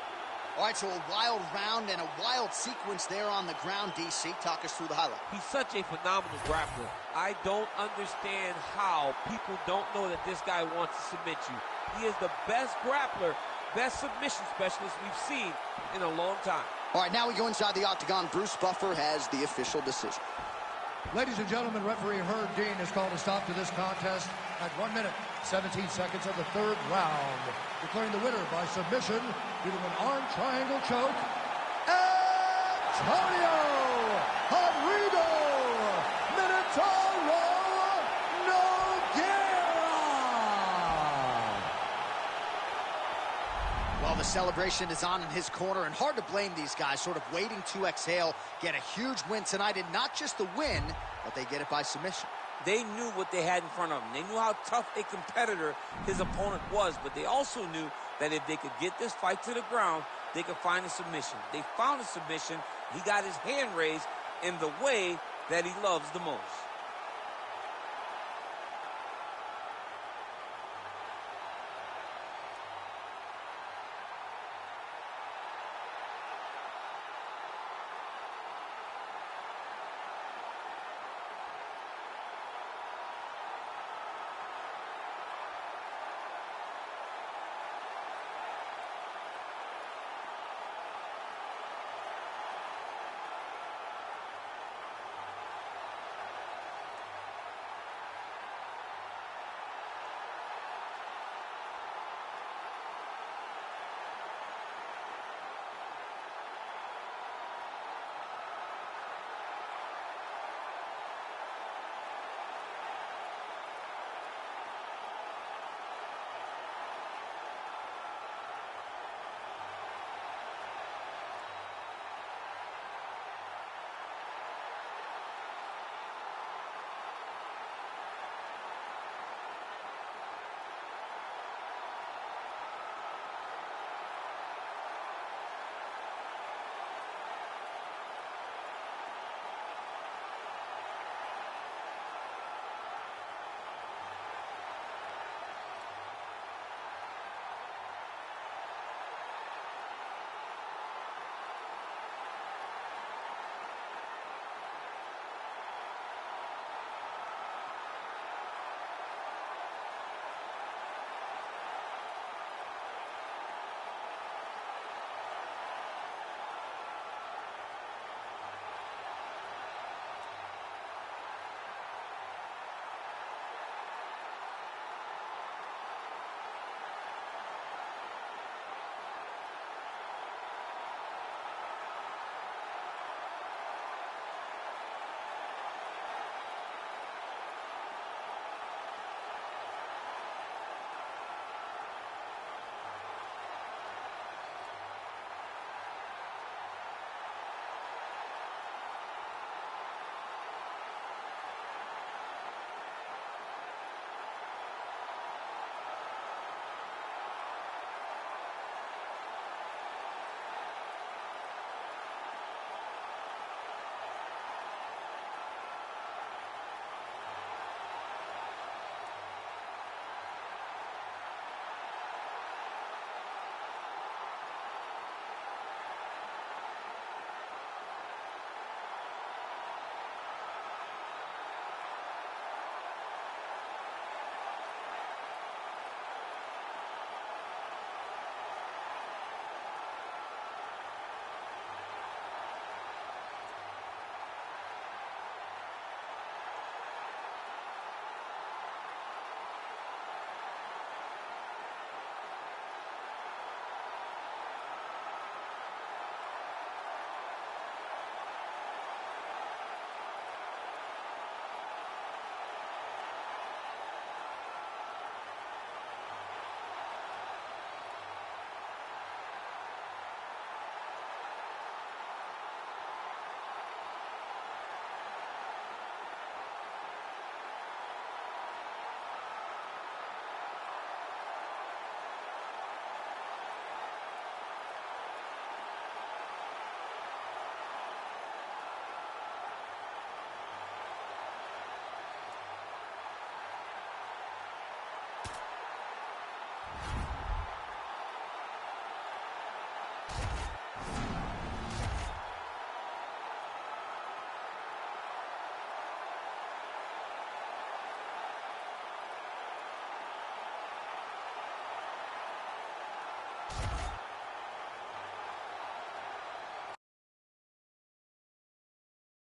All right, so a wild round and a wild sequence there on the ground, DC. Talk us through the highlight. He's such a phenomenal grappler. I don't understand how people don't know that this guy wants to submit you. He is the best grappler, best submission specialist we've seen in a long time. All right, now we go inside the octagon. Bruce Buffer has the official decision. Ladies and gentlemen, referee Herb Dean has called a stop to this contest at 1 minute, 17 seconds of the third round, declaring the winner by submission due to an arm triangle choke, Antonio Rodrigo Minotauro Nogueira. Well, the celebration is on in his corner, and hard to blame these guys, sort of waiting to exhale, get a huge win tonight, and not just the win, but they get it by submission. They knew what they had in front of them. They knew how tough a competitor his opponent was, but they also knew that if they could get this fight to the ground, they could find a submission. They found a submission. He got his hand raised in the way that he loves the most.